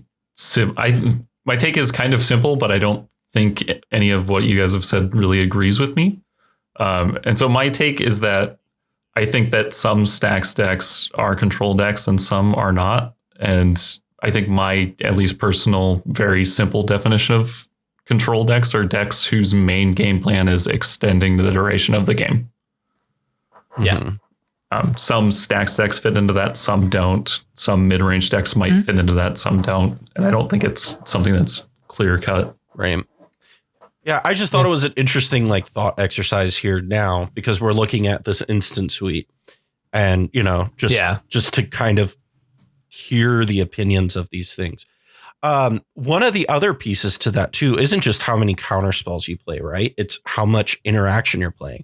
take is kind of simple, but I don't think any of what you guys have said really agrees with me. And so my take is that I think that some stacks decks are control decks and some are not. And I think my, at least personal, very simple definition of control decks are decks whose main game plan is extending the duration of the game. Yeah. Some stacks decks fit into that, some don't. Some mid-range decks might fit into that, some don't. And I don't think it's something that's clear cut. Right. Yeah, I just thought it was an interesting like thought exercise here now because we're looking at this instant suite and, you know, just to kind of hear the opinions of these things. One of the other pieces to that, too, isn't just how many counter spells you play, right? It's how much interaction you're playing.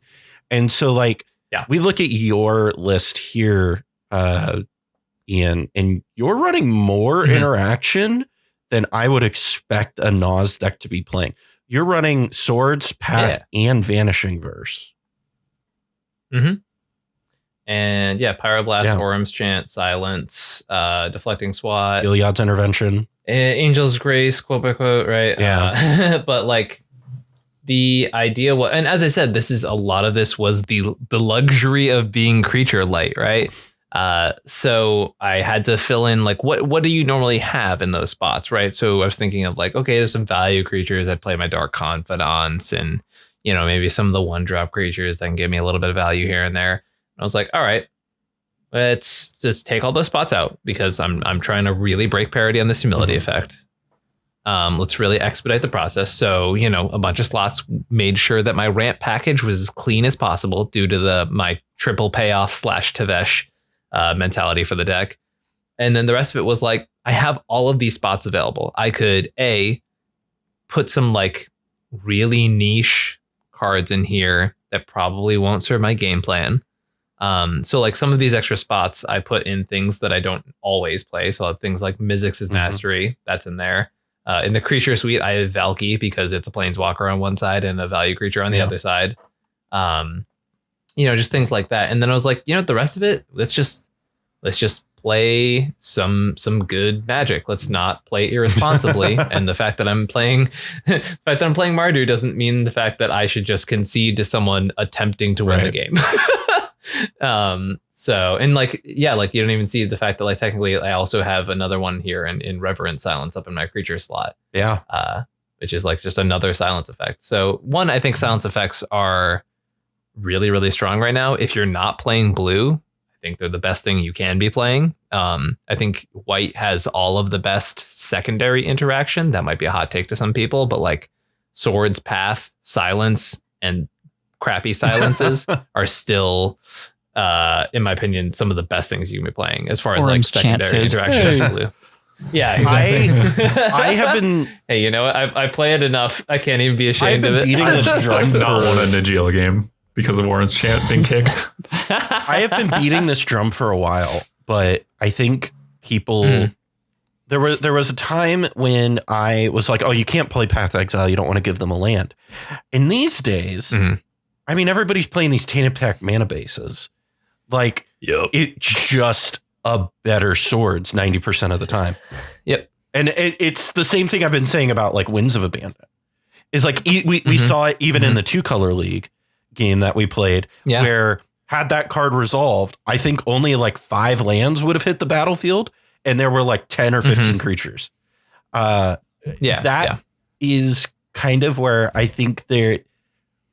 And so like we look at your list here, Ian, and you're running more interaction than I would expect a Nas deck to be playing. You're running Swords, Path, and Vanishing Verse. Mm-hmm. And Pyroblast, Orum's Chant, Silence, Deflecting Swat, Iliad's Intervention, Angel's Grace, quote by quote, right? Yeah. But like the idea was, and as I said, a lot of this was the luxury of being creature light, right? So I had to fill in like what do you normally have in those spots, right? So I was thinking of like, okay, there's some value creatures. I'd play my Dark Confidants and, you know, maybe some of the 1-drop creatures that can give me a little bit of value here and there. And I was like, all right, let's just take all those spots out because I'm trying to really break parity on this humility effect. Let's really expedite the process. So, you know, a bunch of slots made sure that my ramp package was as clean as possible due to my triple payoff / Tavesh mentality for the deck. And then the rest of it was like, I have all of these spots available. I could put some like really niche cards in here that probably won't serve my game plan. So like some of these extra spots I put in things that I don't always play. So I have things like Mizzix's Mastery, that's in there. In the creature suite, I have Valky because it's a planeswalker on one side and a value creature on the other side. You know, just things like that. And then I was like, you know, the rest of it, let's just play some good Magic. Let's not play irresponsibly. And the fact that I'm playing Mardu doesn't mean the fact that I should just concede to someone attempting to win the game. So, and like, yeah, like you don't even see the fact that like technically I also have another one here in Reverent Silence up in my creature slot. Yeah. Which is like just another silence effect. So one, I think silence effects are really, really strong right now. If you're not playing blue, I think they're the best thing you can be playing. I think white has all of the best secondary interaction. That might be a hot take to some people, but like Swords, Path, Silence, and crappy silences are still, in my opinion, some of the best things you can be playing as far as like secondary interaction with blue. Yeah, exactly. I have been. Hey, you know what? I play it enough. I can't even be ashamed of it. Beating this drum I've not won a Nigel game because of Warren's chant being kicked. I have been beating this drum for a while, but I think people. There was a time when I was like, oh, you can't play Path Exile. You don't want to give them a land. And these days, I mean, everybody's playing these Tainted Pact mana bases. Like, it's just a better Swords 90% of the time. Yep. And it's the same thing I've been saying about like Winds of Abandon. Is like we saw it even in the 2-color league game that we played, where had that card resolved, I think only like 5 lands would have hit the battlefield, and there were like 10 or 15 creatures. That is kind of where I think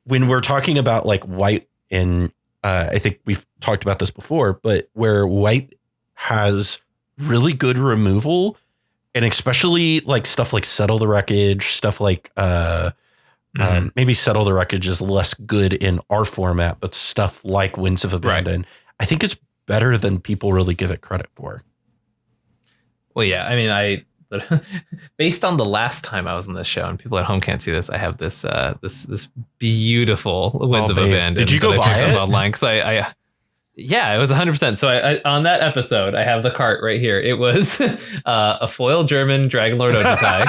when we're talking about like white, and I think we've talked about this before, but where white has really good removal, and especially like stuff like Settle the Wreckage, stuff like maybe Settle the Wreckage is less good in our format, but stuff like Winds of Abandon, I think it's better than people really give it credit for. Well, yeah, I mean, based on the last time I was on this show, and people at home can't see this, I have this this beautiful Winds of Abandon. Did you go buy it online? Because yeah, it was 100%. So I on that episode, I have the cart right here. It was a foil German Dragonlord Ojutai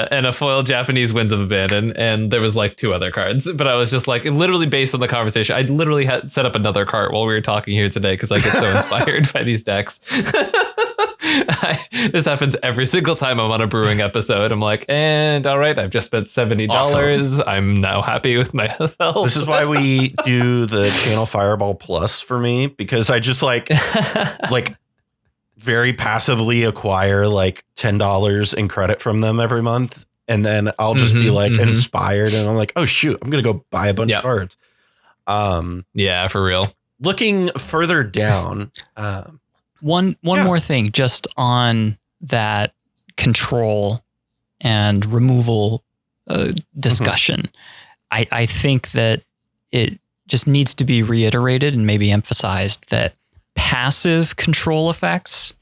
and a foil Japanese Winds of Abandon, and there was like 2 other cards. But I was just like, literally based on the conversation, I literally had set up another cart while we were talking here today because I get so inspired by these decks. This happens every single time I'm on a brewing episode. I'm like, and all right, I've just spent $70. Awesome. I'm now happy with myself. This is why we do the Channel Fireball Plus for me, because I just like very passively acquire like $10 in credit from them every month. And then I'll just be like inspired and I'm like, oh shoot, I'm going to go buy a bunch of cards. Yeah, for real. Looking further down. One more thing just on that control and removal discussion. I think that it just needs to be reiterated and maybe emphasized that passive control effects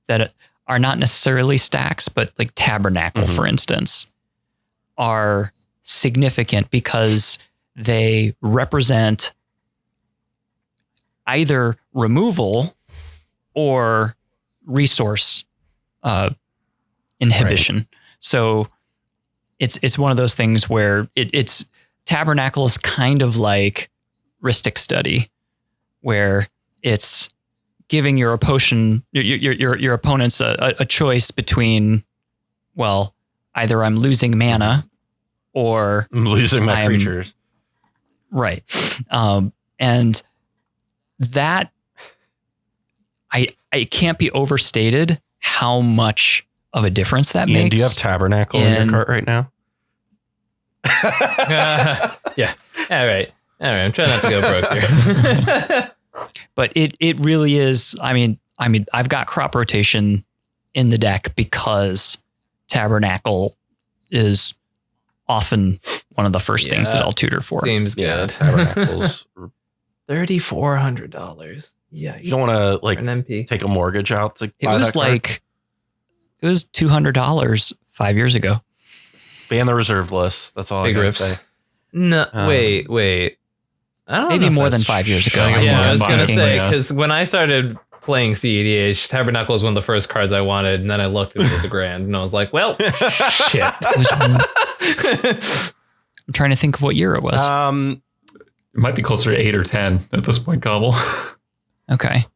that are not necessarily stacks, but like Tabernacle, for instance, are significant because they represent either removal or resource inhibition. Right. So it's one of those things where it's Tabernacle is kind of like Rhystic Study, where it's giving your opponents a choice between, well, either I'm losing mana or I'm losing my creatures. Right. And that it can't be overstated how much of a difference that makes. Do you have Tabernacle in your cart right now? Yeah. All right. I'm trying not to go broke here. But it really is. I mean, I've got crop rotation in the deck because Tabernacle is often one of the first things that I'll tutor for. Seems good. Tabernacles. $3,400. Yeah. You don't want to like an MP. Take a mortgage out to buy that card? It was $200 5 years ago. Ban the reserve list. That's all I gotta say. No, wait. I don't maybe know more than 5 years ago. I was going to say, because when I started playing CEDH, Tabernacle was one of the first cards I wanted, and then I looked and it was $1,000, and I was like, well, shit. I'm trying to think of what year it was. It might be closer to 8 or 10 at this point, Cobble. Okay.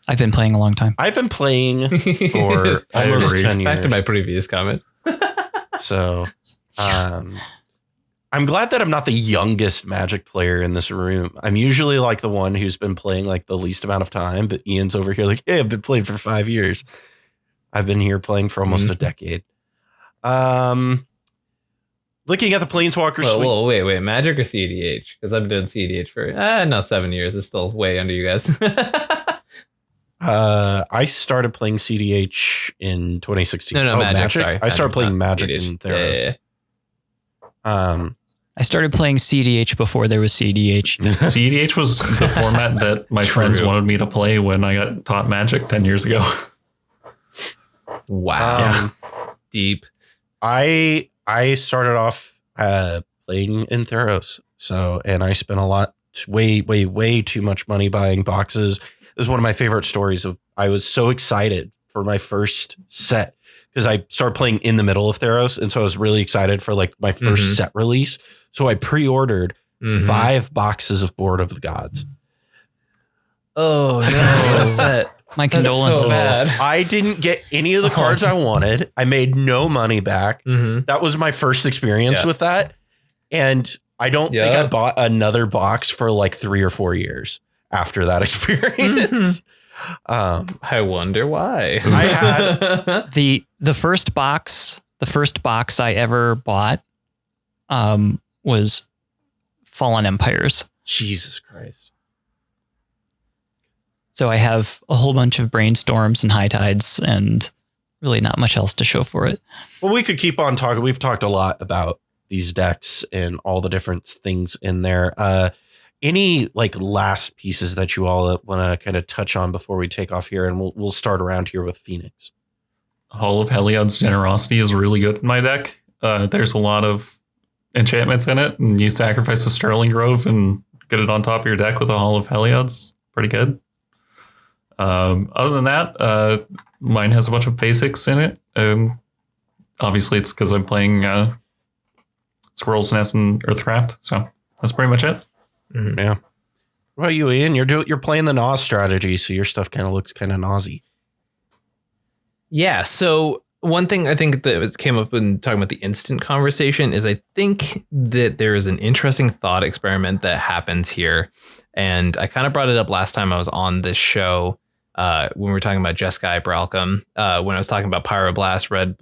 I've been playing a long time. I've been playing for almost 10 years. Back to my previous comment. So, I'm glad that I'm not the youngest Magic player in this room. I'm usually like the one who's been playing like the least amount of time, but Ian's over here like, hey, I've been playing for 5 years. I've been here playing for almost a decade. Looking at the Planeswalkers. Whoa, wait, Magic or CEDH? Because I've been doing CEDH for 7 years. It's still way under you guys. I started playing CEDH in 2016. No, Magic. Sorry, I started playing Magic in Theros. Yeah. I started playing CEDH before there was CEDH. CEDH was the format that my friends wanted me to play when I got taught Magic 10 years ago. Wow. Deep. I started off playing in Theros. And I spent a lot, way too much money buying boxes. It was one of my favorite stories I was so excited for my first set because I started playing in the middle of Theros. And so I was really excited for like my first set release. So I pre-ordered 5 boxes of Board of the Gods. Oh, no. What a set. My condolences. So bad. I didn't get any of the cards I wanted. I made no money back. That was my first experience with that. And I don't think I bought another box for like 3 or 4 years after that experience. I wonder why. I had the first box I ever bought was Fallen Empires. Jesus Christ. So I have a whole bunch of Brainstorms and High Tides and really not much else to show for it. Well, we could keep on talking. We've talked a lot about these decks and all the different things in there. Any like last pieces that you all want to kind of touch on before we take off here? And we'll start around here with Fenix. Hall of Heliod's Generosity is really good in my deck. There's a lot of enchantments in it, and you sacrifice a Sterling Grove and get it on top of your deck with a Hall of Heliod's. Pretty good. Other than that, mine has a bunch of basics in it. Obviously, it's because I'm playing Squirrel's Nest and Earthcraft, so that's pretty much it. Yeah. What about you, Ian? You're playing the Nas strategy, so your stuff kind of looks kind of Nazi. Yeah. So one thing I think that came up when talking about the instant conversation is I think that there is an interesting thought experiment that happens here. And I kind of brought it up last time I was on this show when we were talking about Jeskai Bralcom, when I was talking about Pyroblast, Red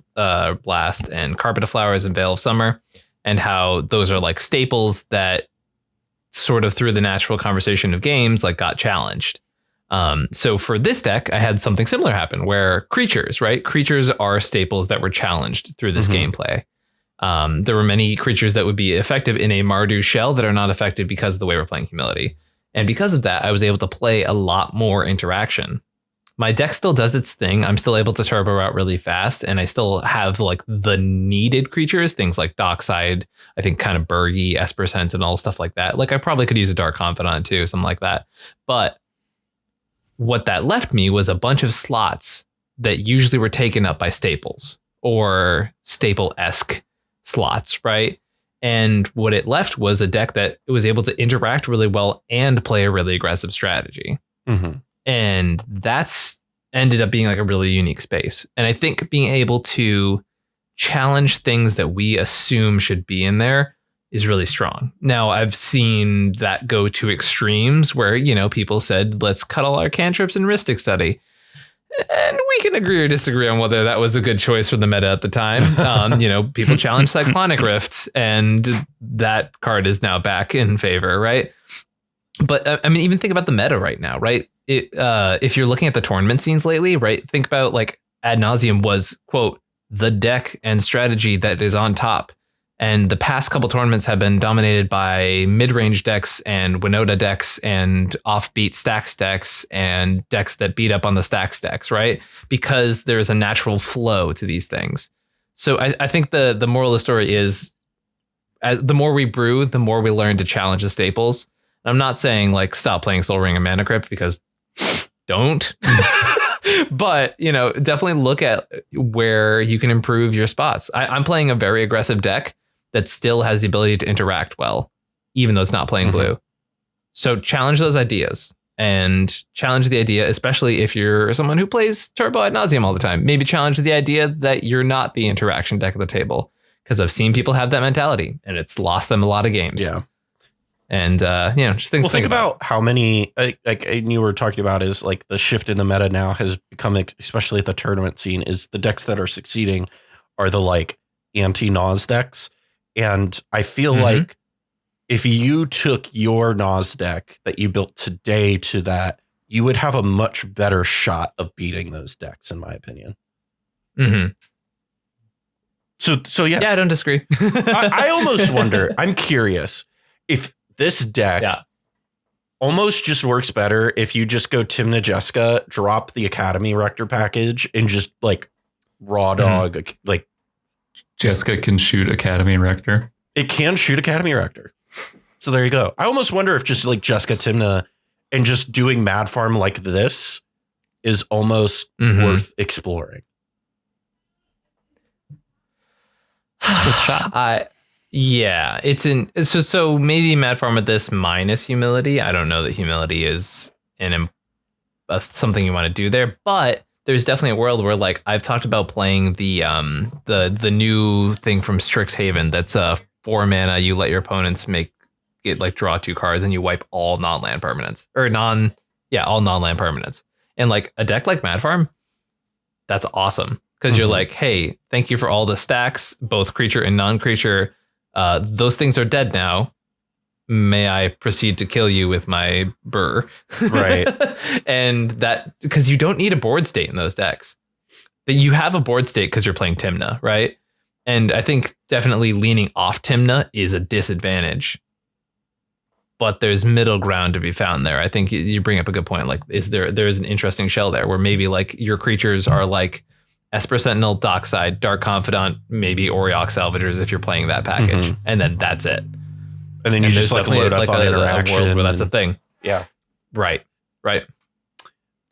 Blast, and Carpet of Flowers and Veil of Summer, and how those are like staples that sort of through the natural conversation of games like got challenged. So for this deck, I had something similar happen where creatures are staples that were challenged through this gameplay. There were many creatures that would be effective in a Mardu shell that are not effective because of the way we're playing Humility. And because of that, I was able to play a lot more interaction. My deck still does its thing. I'm still able to turbo out really fast, and I still have like the needed creatures, things like Dockside, I think kind of Burgy, Esper Sense, and all stuff like that. Like I probably could use a Dark Confidant too, something like that. But what that left me was a bunch of slots that usually were taken up by staples or staple-esque slots, right? And what it left was a deck that was able to interact really well and play a really aggressive strategy. And that's ended up being like a really unique space. And I think being able to challenge things that we assume should be in there is really strong. Now, I've seen that go to extremes where, you know, people said, let's cut all our cantrips in Rhystic Study. And we can agree or disagree on whether that was a good choice for the meta at the time. You know, people challenged Cyclonic Rift, and that card is now back in favor, right? But I mean, even think about the meta right now, right? If you're looking at the tournament scenes lately, right? Think about like Ad Nauseam was, quote, the deck and strategy that is on top. And the past couple tournaments have been dominated by mid-range decks and Winota decks and offbeat stacks decks and decks that beat up on the stacks decks, right? Because there's a natural flow to these things. So I think the moral of the story is the more we brew, the more we learn to challenge the staples. I'm not saying like stop playing Soul Ring and Mana Crypt, because don't. But, you know, definitely look at where you can improve your spots. I'm playing a very aggressive deck that still has the ability to interact well, even though it's not playing blue. So challenge those ideas and challenge the idea, especially if you're someone who plays Turbo Ad Nauseam all the time. Maybe challenge the idea that you're not the interaction deck at the table, because I've seen people have that mentality and it's lost them a lot of games. Yeah. And, you know, just things think about how many, like you were talking about, is like the shift in the meta now has become, especially at the tournament scene, is the decks that are succeeding are the like anti-Nas decks. And I feel like if you took your Nas deck that you built today to that, you would have a much better shot of beating those decks, in my opinion. So yeah. Yeah, I don't disagree. I almost wonder, I'm curious if this deck almost just works better if you just go Timna Jessica, drop the Academy Rector package, and just like raw dog, like Jessica can shoot Academy Rector. It can shoot Academy Rector. So there you go. I almost wonder if just like Jessica Timna and just doing Mad Farm like this is almost worth exploring. Good shot. Yeah, it's so maybe Mad Farm with this minus Humility. I don't know that Humility is something you want to do there, but there's definitely a world where, like, I've talked about playing the new thing from Strixhaven that's 4 mana. You let your opponents draw 2 cards, and you wipe all non-land permanents all non-land permanents. And like a deck like Mad Farm, that's awesome, because you're like, hey, thank you for all the stacks, both creature and non-creature. Those things are dead now. May I proceed to kill you with my burr? Right. And that, because you don't need a board state in those decks. But you have a board state because you're playing Timna, right? And I think definitely leaning off Timna is a disadvantage. But there's middle ground to be found there. I think you bring up a good point. Like, there's an interesting shell there where maybe like your creatures are like Esper Sentinel, Dockside, Dark Confidant, maybe Auriok Salvagers if you're playing that package. And then that's it. And then you just like load up on interaction. A world where that's a thing. Yeah. Right. It's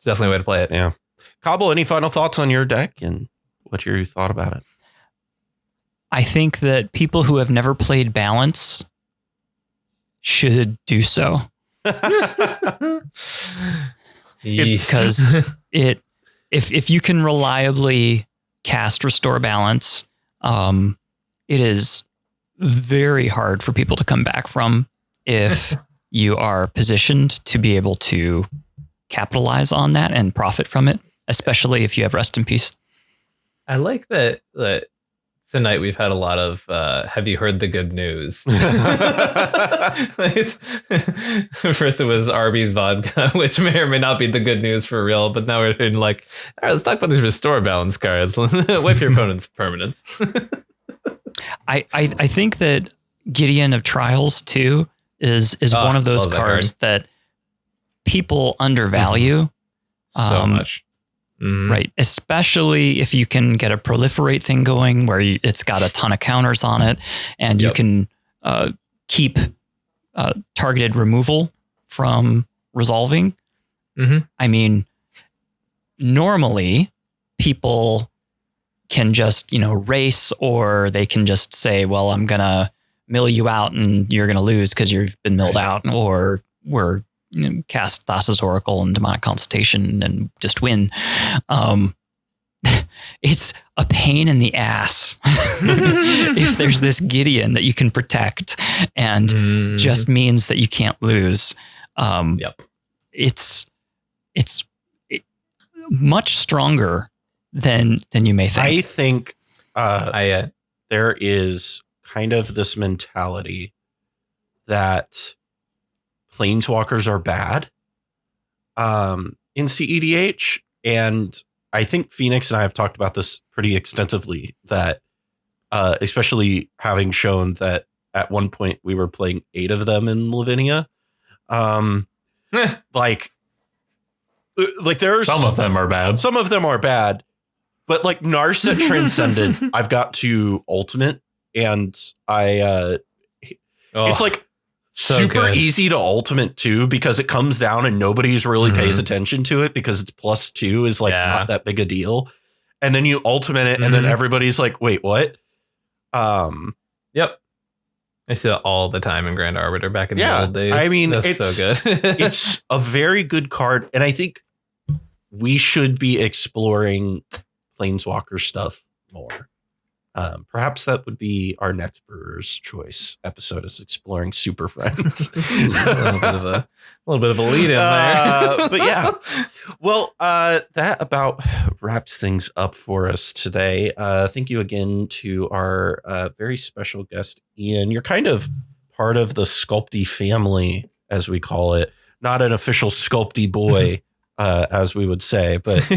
definitely a way to play it. Yeah. Cobble, any final thoughts on your deck and what you thought about it? I think that people who have never played Balance should do so. Because if you can reliably cast Restore Balance, it is very hard for people to come back from if you are positioned to be able to capitalize on that and profit from it, especially if you have Rest in Peace. I like that tonight we've had a lot of have you heard the good news? First it was Arby's vodka, which may or may not be the good news for real, but now we're in like, all right, let's talk about these Restore Balance cards. Wipe your opponent's permanents. I think that Gideon of Trials too is one of those cards that people undervalue so much. Right. Especially if you can get a proliferate thing going where it's got a ton of counters on it and you can keep targeted removal from resolving. I mean, normally people can just, race, or they can just say, well, I'm going to mill you out and you're going to lose because you've been milled out, or we're cast Thassa's Oracle and Demonic Consultation and just win. It's a pain in the ass if there's this Gideon that you can protect and just means that you can't lose. It's much stronger than you may think. I think there is kind of this mentality that Planeswalkers are bad in CEDH. And I think Fenix and I have talked about this pretty extensively, that especially having shown that at one point we were playing 8 of them in Lavinia. Like there's some of them are bad. Some of them are bad. But like Narset Transcendent, I've got to Ultimate, and it's like super easy to Ultimate too, because it comes down and nobody's really pays attention to it because it's +2 is like not that big a deal. And then you Ultimate it and then everybody's like, wait, what? Yep. I see that all the time in Grand Arbiter back in the old days. I mean, that's so good. It's a very good card. And I think we should be exploring Planeswalker stuff more. Perhaps that would be our next Brewer's Choice episode, is exploring Super Friends. a little bit of a lead in there. But yeah, well, that about wraps things up for us today. Thank you again to our very special guest, Ian. You're kind of part of the Sculpty family, as we call it. Not an official Sculpty boy, as we would say, but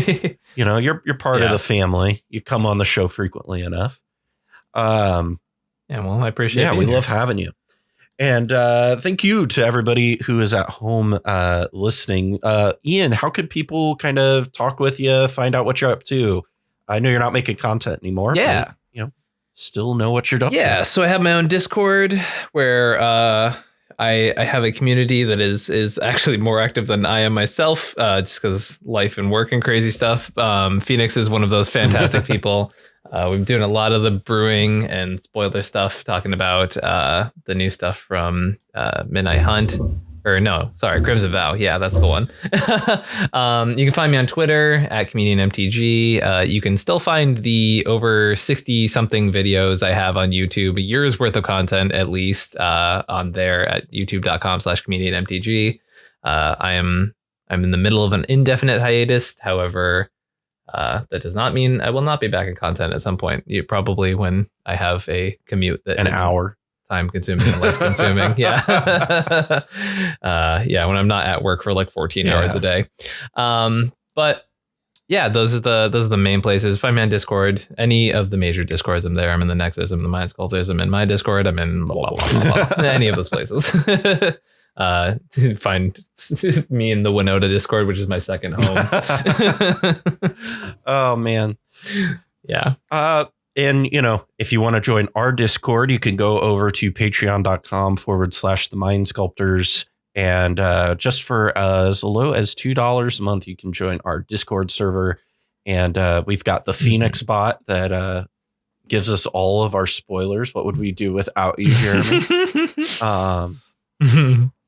you're part of the family. You come on the show frequently enough. Well, I appreciate it. We love having you. And thank you to everybody who is at home listening. Ian, how could people kind of talk with you, find out what you're up to? I know you're not making content anymore. Yeah. But, still know what you're up to. Yeah. So I have my own Discord where I have a community that is actually more active than I am myself, just because life and work and crazy stuff. Fenix is one of those fantastic people. We've been doing a lot of the brewing and spoiler stuff, talking about the new stuff from Midnight Hunt. Or no, sorry, Crimson Vow. Yeah, that's the one. You can find me on Twitter at ComedianMTG. You can still find the over 60-something videos I have on YouTube, a year's worth of content at least, on there at youtube.com/ComedianMTG. I'm in the middle of an indefinite hiatus. However, that does not mean I will not be back in content at some point. Probably when I have a commute that an hour. Time consuming and life consuming. Yeah. When I'm not at work for like 14 hours a day. But yeah, those are the main places. Find me on Discord, any of the major Discords. I'm there. I'm in the Nexus, I'm in the Mind Sculptors, I'm in my Discord, I'm in blah, blah, blah, blah. Any of those places. Find me in the Winota Discord, which is my second home. Oh man. Yeah. And, if you want to join our Discord, you can go over to patreon.com/the Mind Sculptors. And just for as low as $2 a month, you can join our Discord server. And we've got the Fenix bot that gives us all of our spoilers. What would we do without you, Jeremy?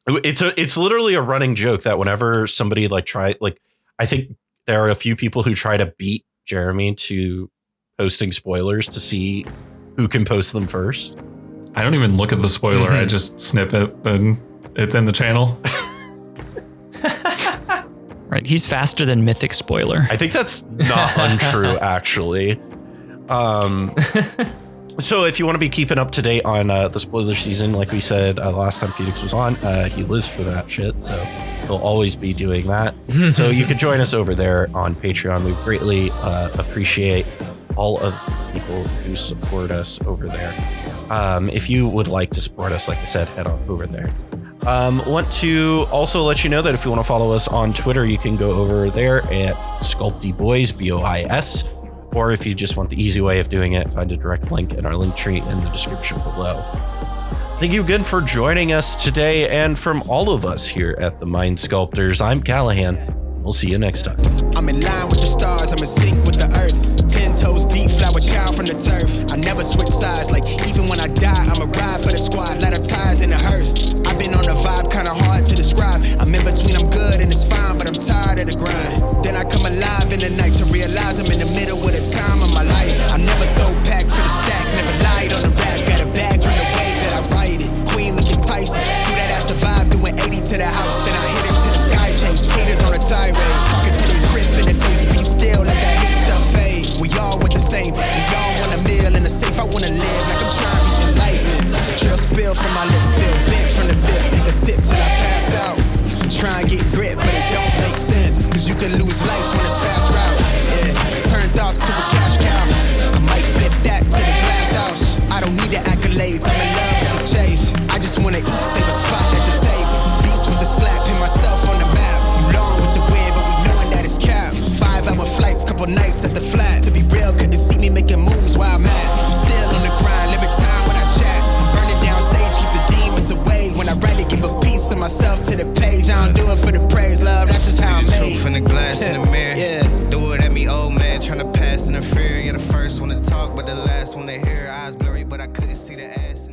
It's literally a running joke that whenever somebody I think there are a few people who try to beat Jeremy to posting spoilers to see who can post them first. I don't even look at the spoiler. I just snip it and it's in the channel. Right. He's faster than Mythic Spoiler. I think that's not untrue, actually. So if you want to be keeping up to date on the spoiler season, like we said last time Fenix was on, he lives for that shit, so he'll always be doing that. So you can join us over there on Patreon. We greatly appreciate all of the people who support us over there. If you would like to support us, like I said, head on over there. Want to also let you know that if you want to follow us on Twitter, you can go over there at SculptyBoys, BOIS. Or if you just want the easy way of doing it, find a direct link in our link tree in the description below. Thank you again for joining us today. And from all of us here at the Mind Sculptors, I'm Callahan. We'll see you next time. I'm in line with the stars, I'm in sync with the earth. 10 toes deep, flower child from the turf. I never switch sides, like even when I die, I'm a ride for the squad, light up tires in the hearse. I've been on the vibe, kinda hard to describe. I'm in between, I'm good and it's fine, but I'm tired of the grind. Then I come alive in the night to realize I'm in the middle of the time of my life. I'm never so packed for the stack, never lied on the rap. Got a bag from the way that I write it. Queen looking Tyson, do that ass survive, doing 80 to the house. Then I hit it to the sky, change haters on a tirade. Talking to the grip in the face, be still like I hate stuff fade. We all want the same, we all want a meal in the safe. I wanna live like I'm trying to reach enlightenment. Trail spill from my lips, feel big from the bib. Take a sip till I pass out. I'm trying to get grit, but it don't make sense. Cause you can lose life on this fast route. Yeah, turn thoughts to a cash cow. I might flip that to the glass house. I don't need the accolades, I'm in love with the chase. I just wanna eat, save a spot at the table. Beast with the slap, pin myself on the map. You long with the wind, but we knowing that it's capped. 5-hour flights, couple nights at the flat. To be real, couldn't see me making moves while I'm at. I'm still on the grind, limit time when I chat. I'm burning down sage, keep the demons away. When I write it, give a piece of myself to the page. I don't do it for the praise, love, that's just how I'm made. From the glass in the mirror, Yeah. do it at me, old man, tryna pass in the fear. You're the first one to talk, but the last one to hear. Eyes blurry, but I couldn't see the ass.